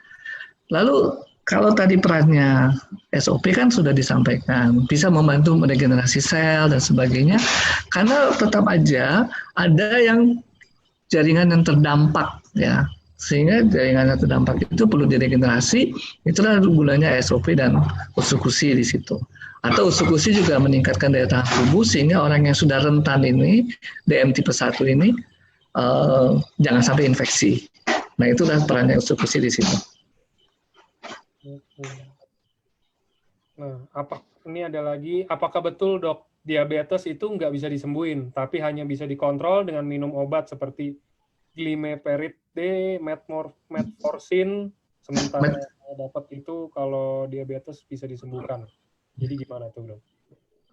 Lalu kalau tadi perannya SOP kan sudah disampaikan, bisa membantu meregenerasi sel dan sebagainya, karena tetap aja ada yang jaringan yang terdampak ya, sehingga jaringan yang terdampak itu perlu diregenerasi. Itulah gunanya SOP dan Otsukushi di situ. Atau Otsukushi juga meningkatkan daya tahan tubuh sehingga orang yang sudah rentan ini, DM tipe 1 ini, jangan sampai infeksi. Nah, itulah perannya Otsukushi di situ. Nah, ini ada lagi, apakah betul dok, diabetes itu nggak bisa disembuhin, tapi hanya bisa dikontrol dengan minum obat seperti glimepirid D, metformin, sementara dapat itu kalau diabetes bisa disembuhkan. Jadi gimana tuh dok?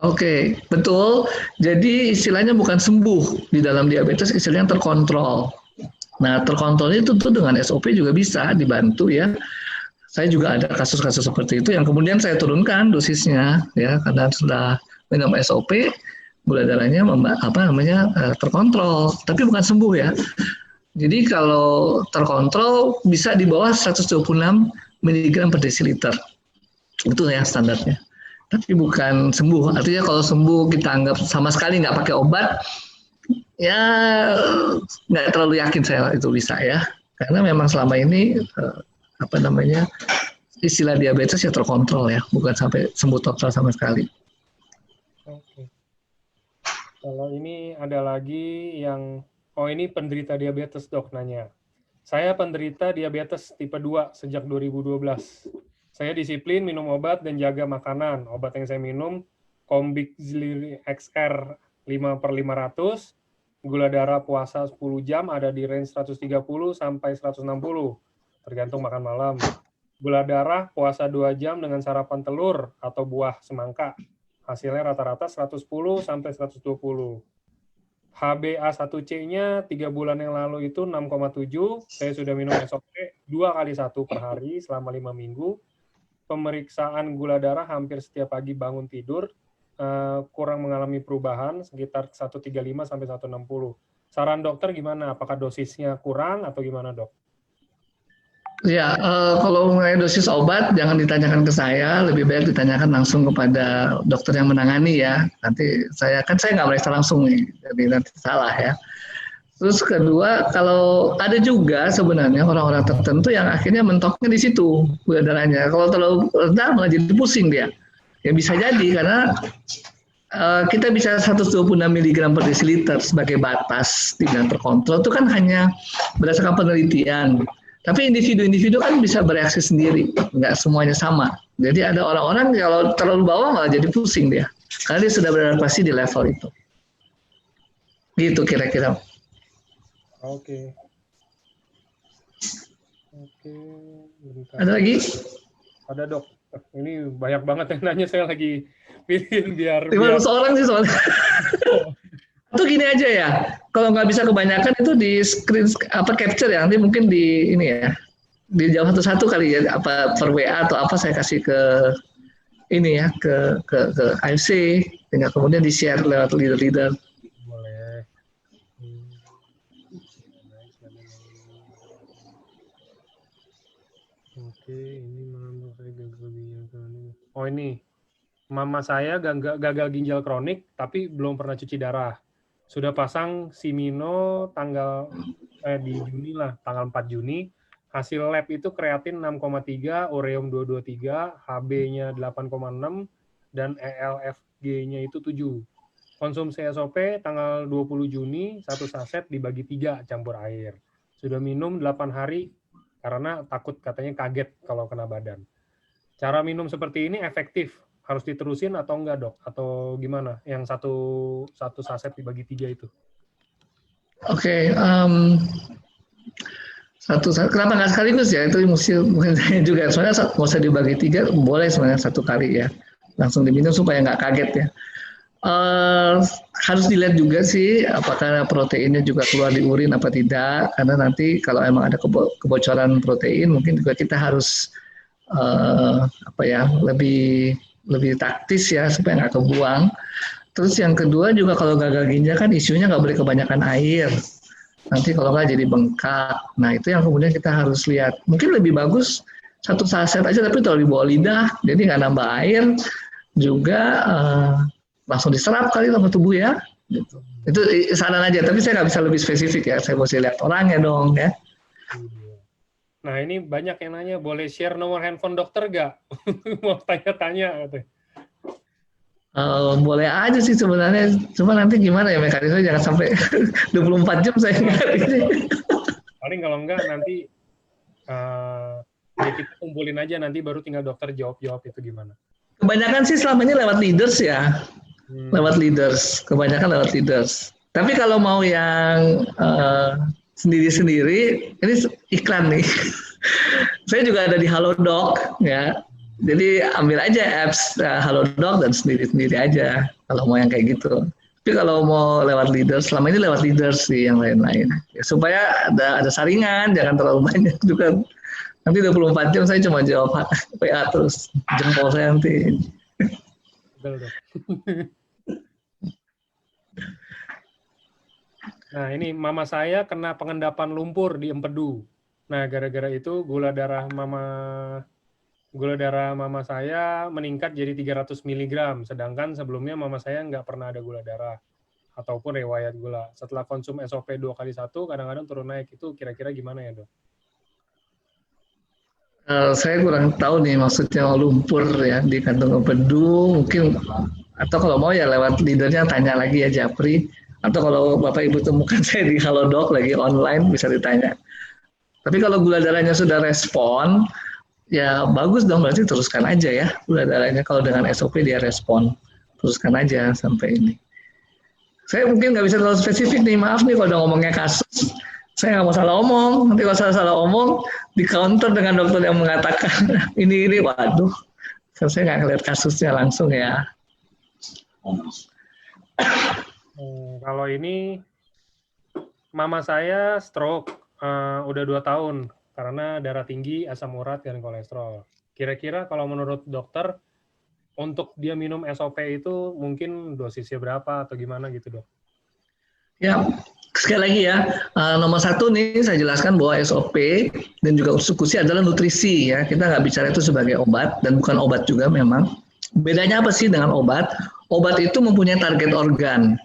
Oke, betul. Jadi istilahnya bukan sembuh di dalam diabetes, istilahnya terkontrol. Nah, terkontrol itu tuh dengan SOP juga bisa dibantu ya. Saya juga ada kasus-kasus seperti itu yang kemudian saya turunkan dosisnya ya, karena sudah minum SOP, gula darahnya terkontrol, tapi bukan sembuh ya. Jadi kalau terkontrol bisa di bawah 126 mg per desiliter. Itu ya standarnya. Tapi bukan sembuh. Artinya kalau sembuh kita anggap sama sekali nggak pakai obat, ya nggak terlalu yakin saya itu bisa ya. Karena memang selama ini istilah diabetes ya terkontrol ya, bukan sampai sembuh total sama sekali. Oke. Kalau ini ada lagi yang, ini penderita diabetes dok nanya. Saya penderita diabetes tipe 2 sejak 2012. Saya disiplin minum obat dan jaga makanan. Obat yang saya minum, Combixlir XR 5/500, gula darah puasa 10 jam ada di range 130 sampai 160, tergantung makan malam. Gula darah puasa 2 jam dengan sarapan telur atau buah semangka. Hasilnya rata-rata 110 sampai 120. HbA1c-nya 3 bulan yang lalu itu 6,7. Saya sudah minum SOP 2 kali 1 per hari selama 5 minggu. Pemeriksaan gula darah hampir setiap pagi bangun tidur, kurang mengalami perubahan, sekitar 135 sampai 160. Saran dokter gimana? Apakah dosisnya kurang atau gimana dok? Ya, kalau mengenai dosis obat jangan ditanyakan ke saya, lebih baik ditanyakan langsung kepada dokter yang menangani ya. Nanti saya nggak meriksa langsung nih, jadi nanti salah ya. Terus kedua, kalau ada juga sebenarnya orang-orang tertentu yang akhirnya mentoknya di situ gula darahnya. Kalau terlalu rendah malah jadi pusing dia. Ya bisa jadi karena kita bisa 126 mg per desiliter sebagai batas dengan terkontrol itu kan hanya berdasarkan penelitian. Tapi individu-individu kan bisa bereaksi sendiri, nggak semuanya sama. Jadi ada orang-orang kalau terlalu bawah malah jadi pusing dia, karena dia sudah beradaptasi di level itu. Gitu kira-kira. Oke. Ada lagi? Ada dok. Ini banyak banget yang nanya, saya lagi pilihin biar. 500 orang sih soalnya. Atau gini aja ya, kalau nggak bisa kebanyakan itu di screen capture ya, nanti mungkin di ini ya, dijawab satu-satu kali ya, apa per WA atau apa saya kasih ke ini ya, ke AFC, tinggal kemudian di share lewat leader-leader. Boleh. Oke, ini menurut saya gagal ginjal kronik. Oh ini, mama saya gagal ginjal kronik, tapi belum pernah cuci darah. Sudah pasang Simino di Juni lah, tanggal 4 Juni. Hasil lab itu kreatin 6,3, ureum 223, HB-nya 8,6, dan ELFG-nya itu 7. Konsumsi SOP tanggal 20 Juni, 1 saset dibagi 3 campur air. Sudah minum 8 hari, karena takut katanya kaget kalau kena badan. Cara minum seperti ini efektif, harus diterusin atau enggak dok? Atau gimana? Yang satu saset dibagi 3 itu? Oke, kenapa nggak sekaligus ya? Itu mungkin saya juga. Soalnya nggak usah dibagi 3, boleh sebenarnya 1 kali ya. Langsung diminum supaya nggak kaget ya. Harus dilihat juga sih apakah proteinnya juga keluar di urin apa tidak, karena nanti kalau emang ada kebocoran protein mungkin juga kita harus lebih taktis ya supaya nggak kebuang. Terus yang kedua juga kalau gagal ginjal kan isunya nggak boleh kebanyakan air, nanti kalau nggak jadi bengkak. Nah itu yang kemudian kita harus lihat, mungkin lebih bagus 1 saset aja tapi kalau di bawah lidah jadi nggak nambah air juga, langsung diserap kali sama tubuh ya. Gitu. Itu saran aja, tapi saya nggak bisa lebih spesifik ya. Saya mesti lihat orangnya dong ya. Nah ini banyak yang nanya, boleh share nomor handphone dokter nggak? Mau tanya-tanya. Boleh aja sih sebenarnya. Cuma nanti gimana ya mekanisme, jangan sampai 24 jam saya nggak ini. Paling kalau enggak nanti ya kita kumpulin aja, nanti baru tinggal dokter jawab itu gimana. Kebanyakan sih selama ini lewat leaders ya. Lewat leaders, kebanyakan lewat leaders. Tapi kalau mau yang sendiri-sendiri, ini iklan nih. Saya juga ada di Halodoc ya. Jadi ambil aja apps Halodoc dan sendiri-sendiri aja kalau mau yang kayak gitu. Tapi kalau mau lewat leaders, selama ini lewat leaders sih yang lain-lain. Ya, supaya ada saringan, jangan terlalu banyak juga. Nanti 24 jam saya cuma jawab WA terus, jempol saya nanti. Nah ini mama saya kena pengendapan lumpur di empedu. Nah gara-gara itu gula darah mama saya meningkat jadi 300 mg, sedangkan sebelumnya mama saya nggak pernah ada gula darah ataupun riwayat gula. Setelah konsum SOP 2x1 kadang-kadang turun naik, itu kira-kira gimana ya dok? Saya kurang tahu nih maksudnya lumpur ya di kantung empedu mungkin, atau kalau mau ya lewat leadernya tanya lagi ya Japri, atau kalau Bapak Ibu temukan saya di Halodoc lagi online bisa ditanya. Tapi kalau gula darahnya sudah respon ya bagus dong, berarti teruskan aja ya gula darahnya. Kalau dengan SOP dia respon, teruskan aja sampai ini. Saya mungkin nggak bisa terlalu spesifik nih, maaf nih kalau udah ngomongnya kasus. Saya nggak mau salah omong, nanti kalau salah omong di counter dengan dokter yang mengatakan ini, waduh, saya nggak ngeliat kasusnya langsung ya. Kalau ini mama saya stroke, udah 2 tahun karena darah tinggi, asam urat, dan kolesterol. Kira-kira kalau menurut dokter untuk dia minum SOP itu mungkin dosisnya berapa atau gimana gitu dok? Ya, sekali lagi ya, nomor 1 nih saya jelaskan bahwa SOP dan juga eksekusi adalah nutrisi ya. Kita nggak bicara itu sebagai obat dan bukan obat juga memang. Bedanya apa sih dengan obat? Obat itu mempunyai target organ.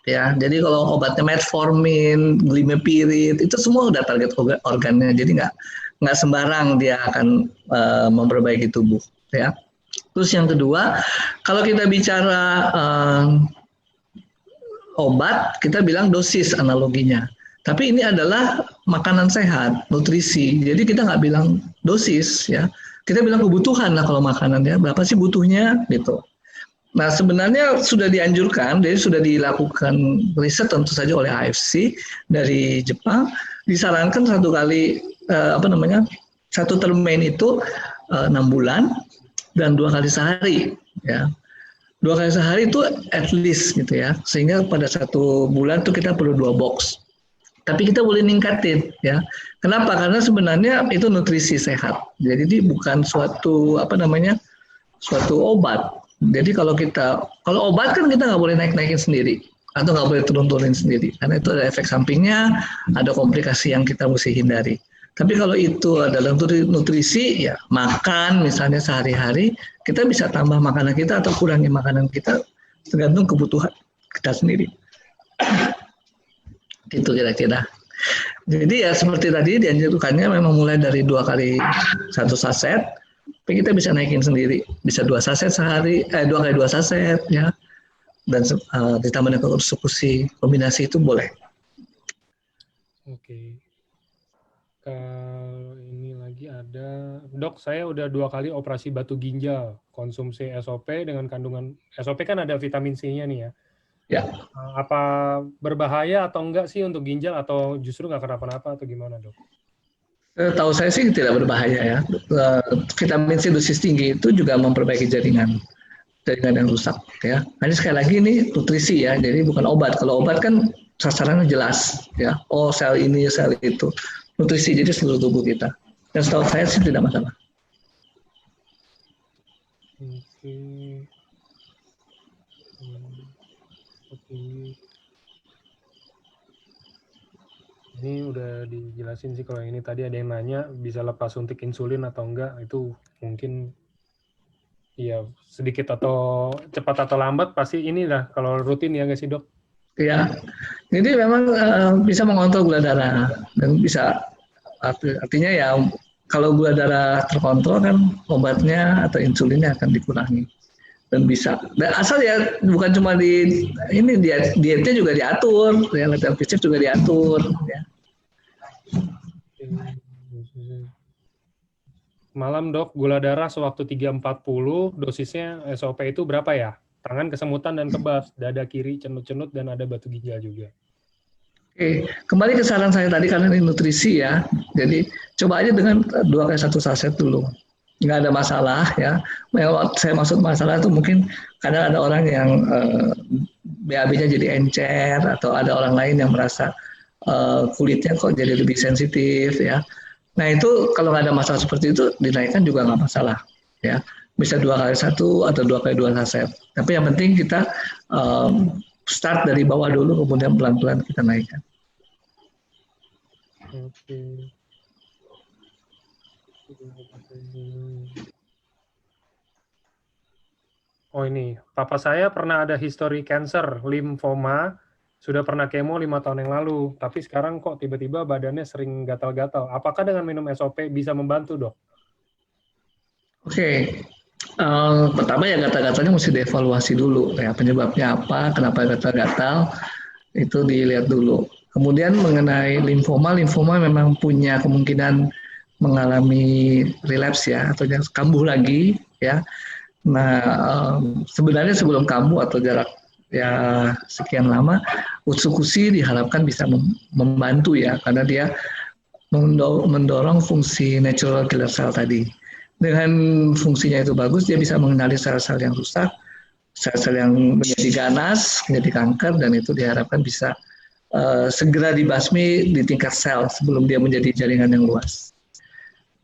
Ya, jadi kalau obatnya metformin, glimepirid itu semua udah target organnya. Jadi nggak sembarang dia akan memperbaiki tubuh. Ya. Terus yang kedua, kalau kita bicara obat, kita bilang dosis analoginya. Tapi ini adalah makanan sehat, nutrisi. Jadi kita nggak bilang dosis ya. Kita bilang kebutuhan lah kalau makanan ya. Berapa sih butuhnya gitu. Nah sebenarnya sudah dianjurkan, jadi sudah dilakukan riset tentu saja oleh AFC dari Jepang, disarankan 1 kali satu termain itu 6 bulan dan 2 kali sehari ya. 2 kali sehari itu at least gitu ya. Sehingga pada 1 bulan tuh kita perlu 2 box. Tapi kita boleh ningkatin ya. Kenapa? Karena sebenarnya itu nutrisi sehat. Jadi ini bukan suatu suatu obat. Jadi kalau obat kan kita nggak boleh naik-naikin sendiri atau nggak boleh turun-turunin sendiri karena itu ada efek sampingnya, ada komplikasi yang kita mesti hindari. Tapi kalau itu adalah nutrisi, ya makan misalnya sehari-hari, kita bisa tambah makanan kita atau kurangi makanan kita tergantung kebutuhan kita sendiri. Gitu kira-kira. Jadi ya seperti tadi dianjurkannya memang mulai dari 2 kali 1 saset, tapi kita bisa naikin sendiri, bisa 2 saset sehari, 2 kali 2 saset ya, dan ditambah dengan konsumsi kombinasi itu boleh. Oke. Kalau ini lagi ada, dok, saya udah 2 kali operasi batu ginjal, konsumsi SOP dengan kandungan, SOP kan ada vitamin C-nya nih ya. Ya. Apa berbahaya atau enggak sih untuk ginjal atau justru nggak kenapa-napa atau gimana, dok? Tahu saya sih tidak berbahaya ya. Vitamin C dosis tinggi itu juga memperbaiki jaringan yang rusak ya. Ini sekali lagi ini nutrisi ya, jadi bukan obat. Kalau obat kan sasarannya jelas ya. Oh sel ini, sel itu. Nutrisi jadi seluruh tubuh kita. Dan setahu saya sih tidak masalah. Oke. Ini udah dijelasin sih kalau ini tadi ada yang nanya bisa lepas suntik insulin atau enggak, itu mungkin ya sedikit atau cepat atau lambat pasti inilah kalau rutin ya nggak sih dok? Ya, jadi memang bisa mengontrol gula darah dan bisa artinya ya kalau gula darah terkontrol kan obatnya atau insulinnya akan dikurangi dan bisa. Dan asal ya bukan cuma dietnya juga diatur, ya latihan fisik juga diatur. Ya. Malam dok, gula darah sewaktu 340, dosisnya SOP itu berapa ya? Tangan kesemutan dan kebas, dada kiri cenut-cenut dan ada batu ginjal juga. Oke, kembali ke saran saya tadi karena ini nutrisi ya. Jadi coba aja dengan 2 kali 1 saset dulu. Nggak ada masalah ya. Yang saya maksud masalah itu mungkin kadang ada orang yang BAB-nya jadi encer atau ada orang lain yang merasa kulitnya kok jadi lebih sensitif ya. Nah itu kalau nggak ada masalah seperti itu dinaikkan juga nggak masalah ya. Bisa 2 kali 1 atau 2 kali 2 saset. Tapi yang penting kita start dari bawah dulu, kemudian pelan-pelan kita naikkan. Oke. Oh ini, papa saya pernah ada history cancer, limfoma, sudah pernah kemo 5 tahun yang lalu, tapi sekarang kok tiba-tiba badannya sering gatal-gatal. Apakah dengan minum SOP bisa membantu, dok? Oke. Pertama ya gatal-gatalnya mesti dievaluasi dulu ya, penyebabnya apa, kenapa gatal-gatal itu dilihat dulu. Kemudian mengenai limfoma memang punya kemungkinan mengalami relapse ya atau kambuh lagi ya. Nah sebenarnya sebelum kambuh atau jarak ya sekian lama, utsukushi diharapkan bisa membantu ya karena dia mendorong fungsi natural killer cell tadi. Dengan fungsinya itu bagus, dia bisa mengenali sel-sel yang rusak, sel-sel yang menjadi ganas, menjadi kanker, dan itu diharapkan bisa segera dibasmi di tingkat sel sebelum dia menjadi jaringan yang luas.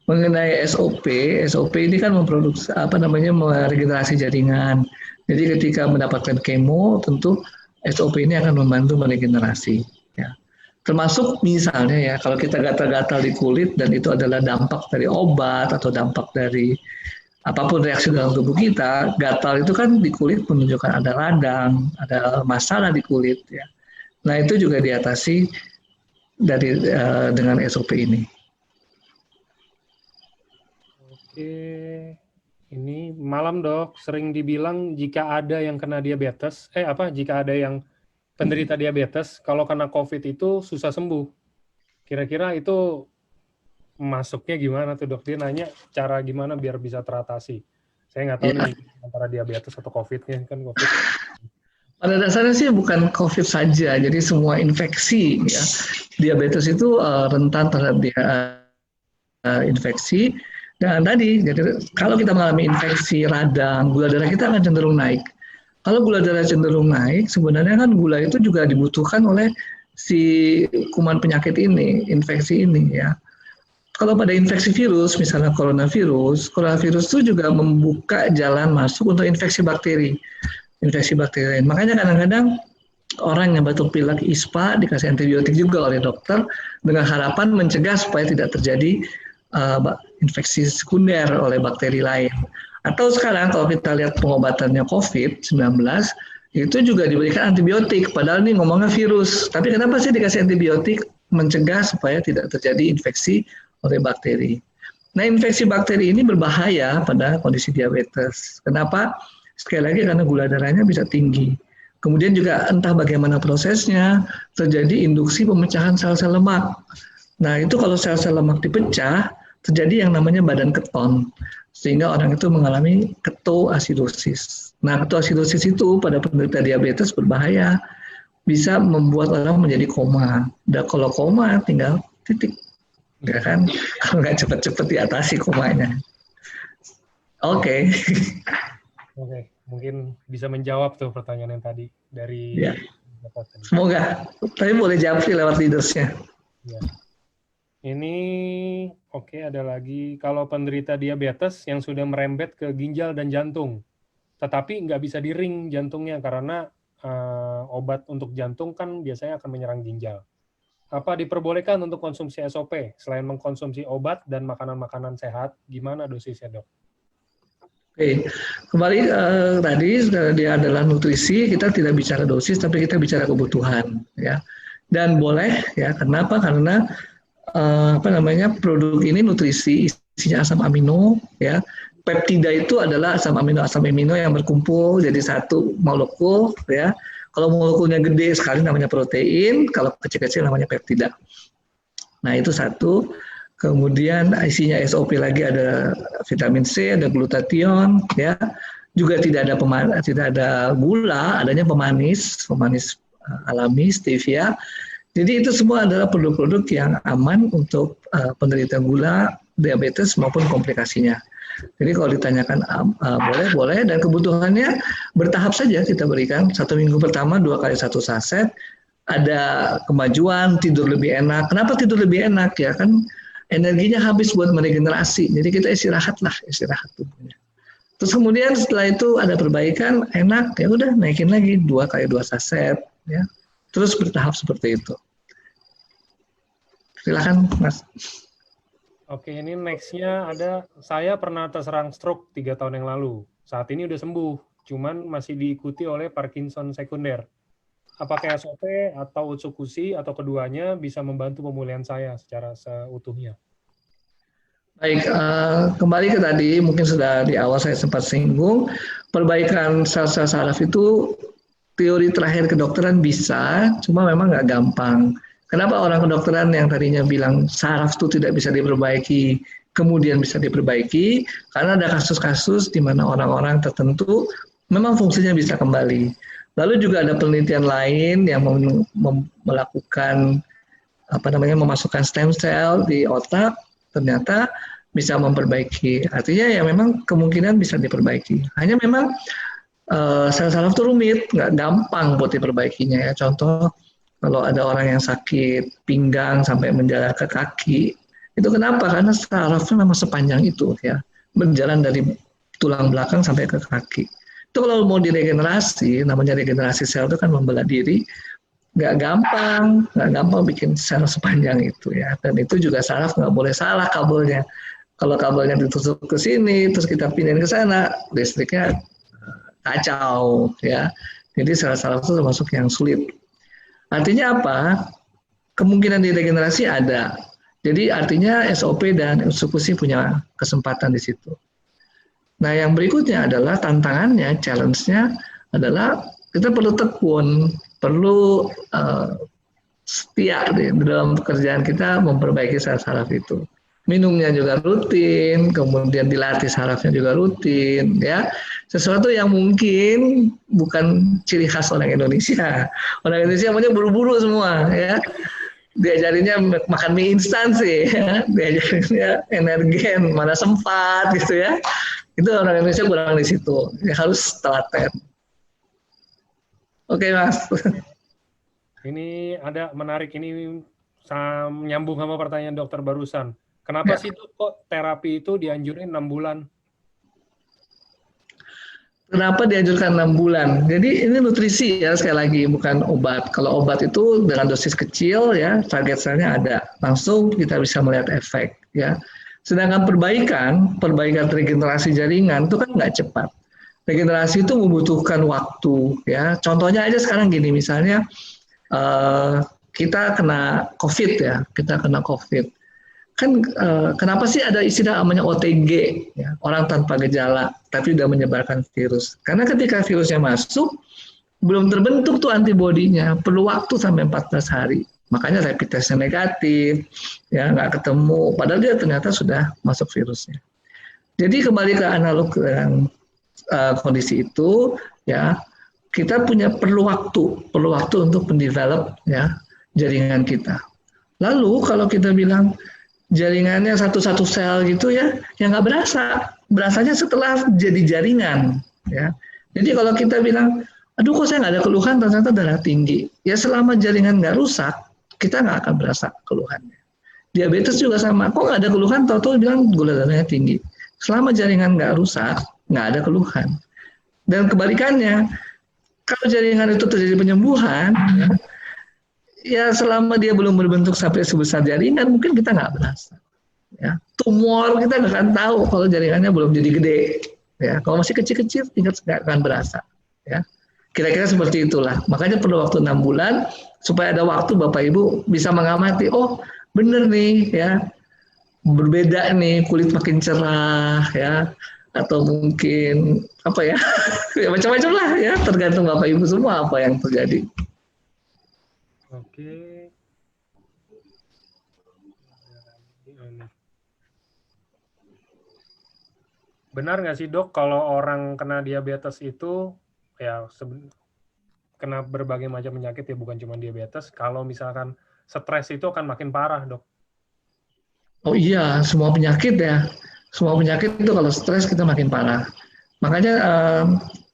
Mengenai SOP ini kan memproduksi meregenerasi jaringan. Jadi ketika mendapatkan kemo, tentu SOP ini akan membantu meregenerasi. Ya. Termasuk misalnya ya, kalau kita gatal-gatal di kulit dan itu adalah dampak dari obat atau dampak dari apapun reaksi dalam tubuh kita, gatal itu kan di kulit menunjukkan ada radang, ada masalah di kulit. Ya. Nah itu juga diatasi dengan SOP ini. Oke, ini malam dok, sering dibilang jika ada yang kena diabetes, jika ada yang penderita diabetes, kalau kena COVID itu susah sembuh. Kira-kira itu masuknya gimana tuh dok? Dia nanya cara gimana biar bisa teratasi. Saya nggak tahu nih antara diabetes atau COVID-nya kan COVID. Pada dasarnya sih bukan COVID saja, jadi semua infeksi ya. Diabetes itu rentan terhadap infeksi. Dan tadi, jadi kalau kita mengalami infeksi radang, gula darah kita akan cenderung naik. Kalau gula darah cenderung naik, sebenarnya kan gula itu juga dibutuhkan oleh si kuman penyakit ini, infeksi ini ya. Kalau pada infeksi virus, misalnya coronavirus itu juga membuka jalan masuk untuk infeksi bakteri lain. Makanya kadang-kadang orang yang batuk pilek ISPA dikasih antibiotik juga oleh dokter dengan harapan mencegah supaya tidak terjadi infeksi sekunder oleh bakteri lain. Atau sekarang kalau kita lihat pengobatannya COVID-19, itu juga diberikan antibiotik, padahal ini ngomongnya virus. Tapi kenapa sih dikasih antibiotik? Mencegah supaya tidak terjadi infeksi oleh bakteri. Nah, infeksi bakteri ini berbahaya pada kondisi diabetes. Kenapa? Sekali lagi karena gula darahnya bisa tinggi. Kemudian juga entah bagaimana prosesnya, terjadi induksi pemecahan sel-sel lemak. Nah, itu kalau sel-sel lemak dipecah, terjadi yang namanya badan keton, sehingga orang itu mengalami ketoasidosis. Nah, ketoasidosis itu pada penderita diabetes berbahaya, bisa membuat orang menjadi koma. Dan kalau koma tinggal titik, ya kan? Kalau nggak cepat-cepat diatasi komanya. Oke. Oke, mungkin bisa menjawab tuh pertanyaan yang tadi dari Ya. Semoga. Tapi boleh jawab sih lewat leadersnya. Ya. Ini oke, ada lagi. Kalau penderita diabetes yang sudah merembet ke ginjal dan jantung, tetapi nggak bisa di-ring jantungnya karena obat untuk jantung kan biasanya akan menyerang ginjal. Apa diperbolehkan untuk konsumsi SOP selain mengkonsumsi obat dan makanan-makanan sehat? Gimana dosisnya, Dok? Oke, kembali tadi dia adalah nutrisi, kita tidak bicara dosis, tapi kita bicara kebutuhan, ya. Dan boleh, ya. Kenapa? Karena produk ini nutrisi, isinya asam amino, ya. Peptida itu adalah asam amino yang berkumpul jadi satu molekul, ya. Kalau molekulnya gede sekali namanya protein, kalau kecil-kecil namanya peptida. Nah, itu satu. Kemudian isinya SOP lagi ada vitamin C, ada glutathione, ya. Juga tidak ada gula, adanya pemanis alami stevia. Jadi itu semua adalah produk-produk yang aman untuk penderita gula, diabetes maupun komplikasinya. Jadi kalau ditanyakan boleh, dan kebutuhannya bertahap saja kita berikan. 1 minggu pertama 2 kali 1 saset. Ada kemajuan, tidur lebih enak. Kenapa tidur lebih enak? Ya kan energinya habis buat meregenerasi. Jadi kita istirahat tubuhnya. Terus kemudian setelah itu ada perbaikan, enak, ya udah naikin lagi 2 kali 2 saset, ya. Terus bertahap seperti itu. Silakan, Mas. Oke, ini next-nya ada, saya pernah terserang stroke 3 tahun yang lalu. Saat ini udah sembuh, cuman masih diikuti oleh Parkinson sekunder. Apakah SOP atau Utsukushi atau keduanya bisa membantu pemulihan saya secara seutuhnya? Baik, kembali ke tadi, mungkin sudah di awal saya sempat singgung, perbaikan sel-sel saraf itu teori terakhir kedokteran bisa, cuma memang nggak gampang. Kenapa orang kedokteran yang tadinya bilang saraf itu tidak bisa diperbaiki, kemudian bisa diperbaiki? Karena ada kasus-kasus di mana orang-orang tertentu memang fungsinya bisa kembali. Lalu juga ada penelitian lain yang melakukan memasukkan stem cell di otak, ternyata bisa memperbaiki. Artinya ya memang kemungkinan bisa diperbaiki. Hanya memang sel saraf itu rumit, nggak gampang buat diperbaikinya ya. Contoh kalau ada orang yang sakit pinggang sampai menjalar ke kaki, itu kenapa? Karena sarafnya memang sepanjang itu ya, berjalan dari tulang belakang sampai ke kaki. Itu kalau mau diregenerasi, namanya regenerasi sel itu kan membelah diri, nggak gampang bikin sel sepanjang itu ya. Dan itu juga saraf nggak boleh salah kabelnya. Kalau kabelnya ditusuk ke sini, terus kita pindahin ke sana, listriknya kacau ya. Jadi saraf itu termasuk yang sulit. Artinya apa? Kemungkinan diregenerasi ada. Jadi artinya SOP dan Utsukushi punya kesempatan di situ. Nah, yang berikutnya adalah tantangannya, challenge-nya adalah kita perlu tekun, perlu setia di dalam pekerjaan kita memperbaiki saraf itu. Minumnya juga rutin, kemudian dilatih sarafnya juga rutin, ya. Sesuatu yang mungkin bukan ciri khas orang Indonesia. Orang Indonesia maunya buru-buru semua, ya. Diajarinnya makan mie instan sih, ya. Diajarinnya energen, mana sempat gitu ya. Itu orang Indonesia kurang di situ, ya, harus telaten. Oke, Mas. Ini ada menarik, ini nyambung sama pertanyaan dokter barusan. Kenapa Ya. sih Dok, kok terapi itu dianjurin 6 bulan? Kenapa dianjurkan 6 bulan? Jadi ini nutrisi ya, sekali lagi, bukan obat. Kalau obat itu dengan dosis kecil ya, target selnya ada. Langsung kita bisa melihat efek ya. Sedangkan perbaikan regenerasi jaringan itu kan nggak cepat. Regenerasi itu membutuhkan waktu ya. Contohnya aja sekarang gini, misalnya kita kena COVID ya, kan kenapa sih ada istilah namanya OTG ya, orang tanpa gejala tapi sudah menyebarkan virus, karena ketika virusnya masuk belum terbentuk tuh antibodinya, perlu waktu sampai 14 hari, makanya rapid testnya negatif ya, nggak ketemu padahal dia ternyata sudah masuk virusnya. Jadi kembali ke analog dengan kondisi itu ya, kita perlu waktu untuk mendevelop ya jaringan kita. Lalu kalau kita bilang jaringannya satu-satu sel gitu ya, yang nggak berasanya setelah jadi jaringan ya. Jadi kalau kita bilang, aduh kok saya nggak ada keluhan, ternyata darah tinggi, ya selama jaringan nggak rusak, kita nggak akan berasa keluhannya. Diabetes juga sama, kok nggak ada keluhan, tahu-tahu bilang gula darahnya tinggi. Selama jaringan nggak rusak, nggak ada keluhan. Dan kebalikannya, kalau jaringan itu terjadi penyembuhan, ya selama dia belum berbentuk sampai sebesar jaringan, mungkin kita nggak berasa. Ya. Tumor kita nggak akan tahu kalau jaringannya belum jadi gede. Ya. Kalau masih kecil-kecil, tingkat nggak akan berasa. Ya. Kira-kira seperti itulah. Makanya perlu waktu 6 bulan supaya ada waktu Bapak Ibu bisa mengamati. Oh, bener nih, ya, berbeda nih, kulit makin cerah, ya, atau mungkin apa ya, ya macam-macam lah, ya, tergantung Bapak Ibu semua apa yang terjadi. Oke. Benar nggak sih Dok, kalau orang kena diabetes itu ya kena berbagai macam penyakit ya, bukan cuma diabetes, kalau misalkan stres itu akan makin parah Dok? Oh iya, semua penyakit ya. Semua penyakit itu kalau stres kita makin parah. Makanya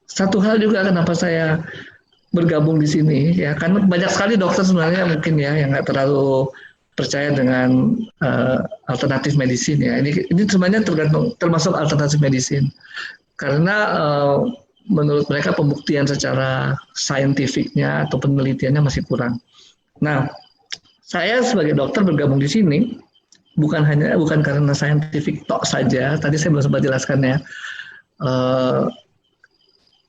satu hal juga kenapa saya bergabung di sini ya, karena banyak sekali dokter sebenarnya mungkin ya yang nggak terlalu percaya dengan alternatif medicine ya. Ini sebenarnya termasuk alternatif medicine karena menurut mereka pembuktian secara saintifiknya atau penelitiannya masih kurang. Nah, saya sebagai dokter bergabung di sini bukan karena saintifik tok saja. Tadi saya belum sempat jelaskan ya.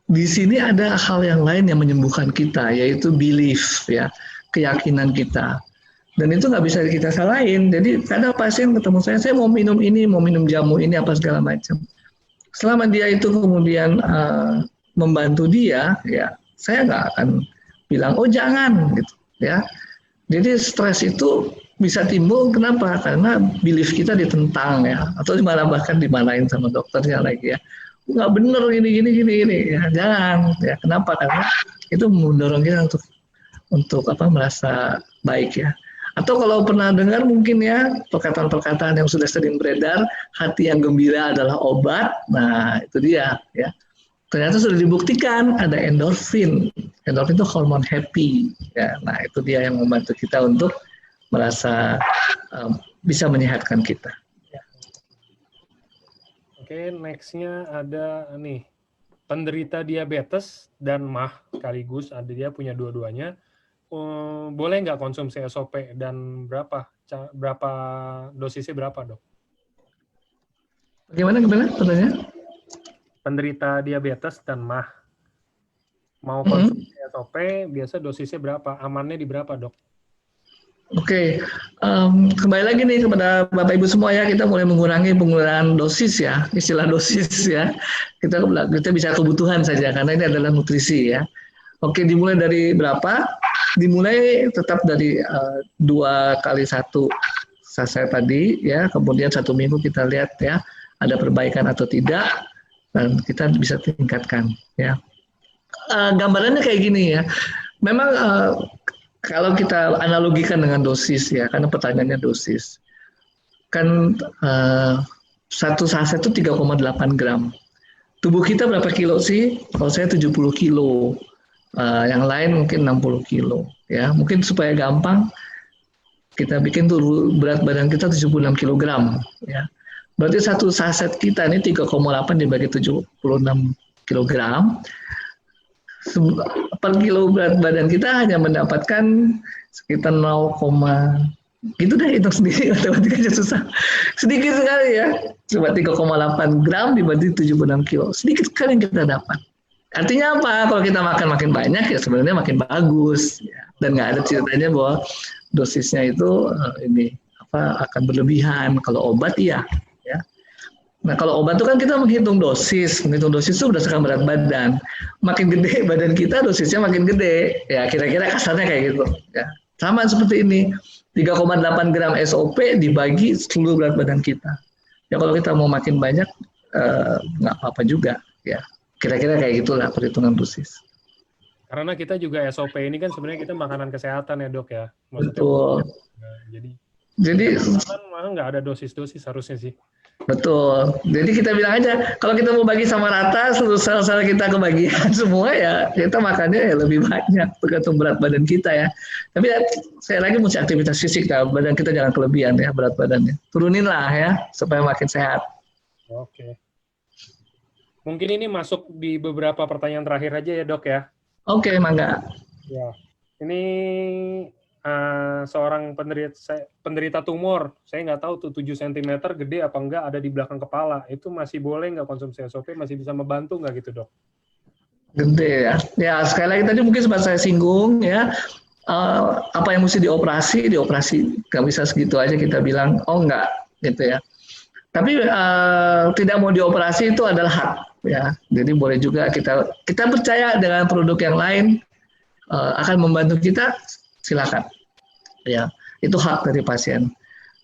Di sini ada hal yang lain yang menyembuhkan kita, yaitu belief ya, keyakinan kita. Dan itu nggak bisa kita salahin. Jadi kadang pasien ketemu saya mau minum ini, mau minum jamu ini, apa segala macam. Selama dia itu kemudian membantu dia, ya saya nggak akan bilang, oh jangan, gitu ya. Jadi stres itu bisa timbul, kenapa? Karena belief kita ditentang ya, atau malah bahkan dimarahin sama dokternya lagi ya. Nggak bener gini ya, jangan ya, kenapa? Karena itu mendorong kita untuk merasa baik ya. Atau kalau pernah dengar mungkin ya perkataan-perkataan yang sudah sering beredar, hati yang gembira adalah obat. Nah itu dia ya, ternyata sudah dibuktikan ada endorfin itu hormon happy ya. Nah itu dia yang membantu kita untuk merasa bisa menyehatkan kita. Oke, next-nya ada nih, penderita diabetes dan MAH sekaligus, ada dia punya dua-duanya, boleh nggak konsumsi SOP dan berapa dosisnya berapa Dok? Gimana pertanyaan? Penderita diabetes dan MAH mau konsumsi SOP, biasa dosisnya berapa? Amannya di berapa Dok? Oke, kembali lagi nih kepada Bapak Ibu semua ya, kita mulai mengurangi penggunaan dosis ya, istilah dosis ya. Kita bisa kebutuhan saja karena ini adalah nutrisi ya. Oke, dimulai dari berapa? Dimulai tetap dari 2 kali 1 saset tadi ya, kemudian 1 minggu kita lihat ya ada perbaikan atau tidak dan kita bisa tingkatkan ya. Gambarannya kayak gini ya. Memang kalau kita analogikan dengan dosis ya, karena pertanyaannya dosis, kan 1 saset itu 3,8 gram. Tubuh kita berapa kilo sih? Kalau saya 70 kilo. yang lain mungkin 60 kilo. Ya, mungkin supaya gampang kita bikin tuh berat badan kita 76 kilogram. Ya, berarti satu saset kita ini 3,8 dibagi 76 kilogram. Per kilo berat badan kita hanya mendapatkan sekitar 0, gitu deh, hitung sendiri, matematikanya susah. Sedikit sekali ya, coba 3,8 gram dibagi 76 kilo, sedikit sekali yang kita dapat. Artinya apa? Kalau kita makan makin banyak ya sebenarnya makin bagus, ya. Dan nggak ada ceritanya bahwa dosisnya itu akan berlebihan. Kalau obat iya, ya. Nah kalau obat itu kan kita menghitung dosis itu berdasarkan berat badan. Makin gede badan kita, dosisnya makin gede. Ya kira-kira kasarnya kayak gitu. Ya. Sama seperti ini, 3,8 gram SOP dibagi seluruh berat badan kita. Ya kalau kita mau makin banyak, nggak apa-apa juga. Ya kira-kira kayak gitulah perhitungan dosis. Karena kita juga SOP ini kan sebenarnya kita makanan kesehatan ya dok ya. Maksudnya, betul. Jadi malah nggak ada dosis-dosis harusnya sih. Betul. Jadi kita bilang aja, kalau kita mau bagi sama rata, seluruh sel-sel kita kebagian semua ya, kita makannya ya lebih banyak, tergantung berat badan kita ya. Tapi ya, saya lagi mesti aktivitas fisik, ya, badan kita jangan kelebihan ya berat badannya. Turunin lah ya, supaya makin sehat. Oke. Mungkin ini masuk di beberapa pertanyaan terakhir aja ya dok ya. Oke, mangga. Ya. Ini seorang penderita tumor, saya nggak tahu tuh 7 cm gede apa enggak, ada di belakang kepala, itu masih boleh nggak konsumsi SOP, masih bisa membantu nggak gitu dok? Gede ya. Ya sekali lagi tadi mungkin sempat saya singgung ya, apa yang mesti dioperasi, nggak bisa segitu aja kita bilang, oh enggak gitu ya. Tapi tidak mau dioperasi itu adalah hak ya. Jadi boleh juga kita percaya dengan produk yang lain akan membantu kita, silakan. Ya, itu hak dari pasien.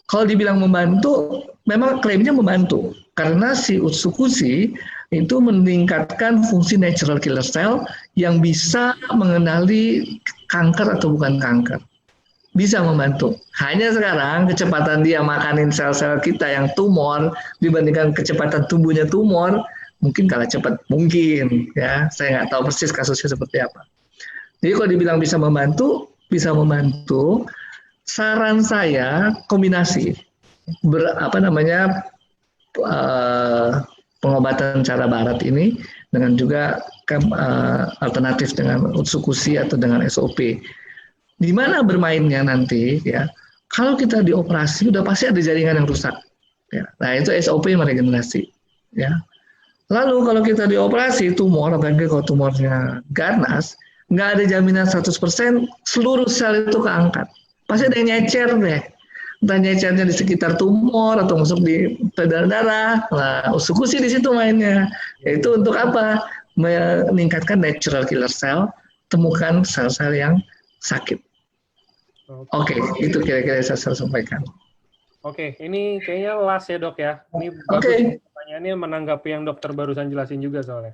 Kalau dibilang membantu, memang klaimnya membantu karena si Utsukushi itu meningkatkan fungsi natural killer cell yang bisa mengenali kanker atau bukan kanker. Bisa membantu. Hanya sekarang kecepatan dia makanin sel-sel kita yang tumor dibandingkan kecepatan tumbuhnya tumor mungkin kalah cepat, mungkin ya. Saya nggak tahu persis kasusnya seperti apa. Jadi kalau dibilang bisa membantu, bisa membantu. Saran saya kombinasi pengobatan cara barat ini dengan juga alternatif dengan Utsukushi atau dengan SOP. Di mana bermainnya nanti ya? Kalau kita dioperasi udah pasti ada jaringan yang rusak. Ya. Nah itu SOP meregenerasi. Ya. Lalu kalau kita dioperasi tumor, apalagi kalau tumornya ganas, nggak ada jaminan 100% seluruh sel itu keangkat. Pasti ada yang nyecer deh. Entah nyecernya di sekitar tumor atau masuk di peredaran darah. Nah, Utsukushi di situ mainnya. Yaitu untuk apa? Meningkatkan natural killer cell, temukan sel-sel yang sakit. Oke, itu kira-kira yang saya sampaikan. Oke, ini kayaknya last ya dok ya. Ini bagus pertanyaannya menanggapi yang dokter barusan jelasin juga soalnya.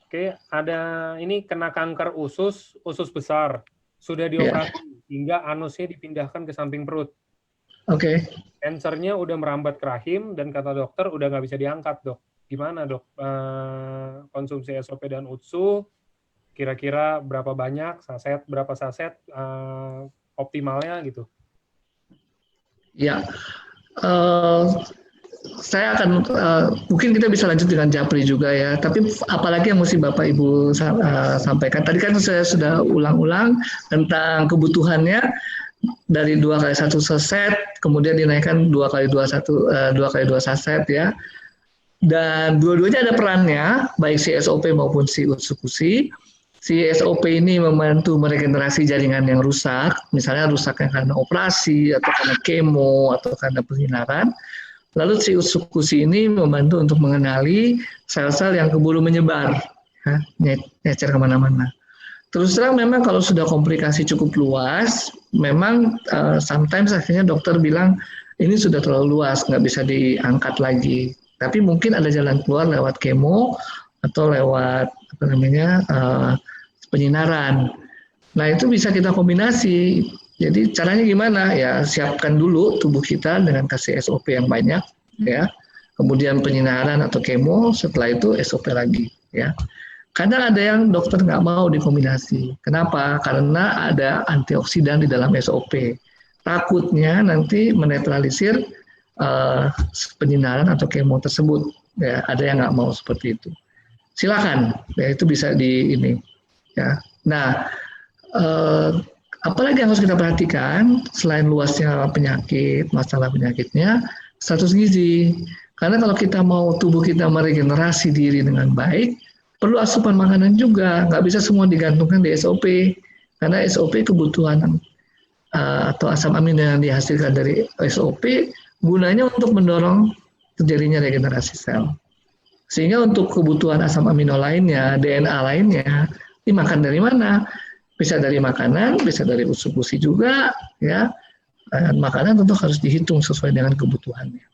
Oke, ada ini kena kanker usus besar. Sudah dioperasi hingga anusnya dipindahkan ke samping perut. Oke. Kansernya udah merambat ke rahim dan kata dokter udah nggak bisa diangkat dok. Gimana dok? Konsumsi SOP dan Utsu kira-kira berapa banyak saset, berapa saset optimalnya gitu? Ya, saya akan mungkin kita bisa lanjut dengan Japri juga ya. Tapi apalagi yang mesti Bapak Ibu sampaikan. Tadi kan saya sudah ulang-ulang tentang kebutuhannya dari 2 kali 1 saset, kemudian dinaikkan 2 kali 2 saset ya. Dan dua-duanya ada perannya, baik si SOP maupun si Utsukushi. Si SOP ini membantu meregenerasi jaringan yang rusak, misalnya rusaknya karena operasi atau karena kemo atau karena penyinaran. Lalu si Utsukushi ini membantu untuk mengenali sel-sel yang keburu menyebar, ya, nyecer kemana-mana. Terus terang memang kalau sudah komplikasi cukup luas, memang sometimes akhirnya dokter bilang ini sudah terlalu luas, nggak bisa diangkat lagi. Tapi mungkin ada jalan keluar lewat kemo atau lewat penyinaran. Nah itu bisa kita kombinasi. Jadi caranya gimana? Ya siapkan dulu tubuh kita dengan kasih SOP yang banyak, ya. Kemudian penyinaran atau kemo, setelah itu SOP lagi, ya. Kadang ada yang dokter nggak mau dikombinasi. Kenapa? Karena ada antioksidan di dalam SOP. Takutnya nanti menetralisir penyinaran atau kemo tersebut. Ya, ada yang nggak mau seperti itu. Silakan, ya itu bisa di ini. Ya. Nah, apalagi yang harus kita perhatikan selain luasnya penyakit, masalah penyakitnya, status gizi. Karena kalau kita mau tubuh kita meregenerasi diri dengan baik, perlu asupan makanan juga, nggak bisa semua digantungkan di SOP, karena SOP kebutuhan atau asam amino yang dihasilkan dari SOP gunanya untuk mendorong terjadinya regenerasi sel. Sehingga untuk kebutuhan asam amino lainnya, DNA lainnya, dimakan dari mana? Bisa dari makanan, bisa dari usus busi juga, ya. Dan makanan tentu harus dihitung sesuai dengan kebutuhannya.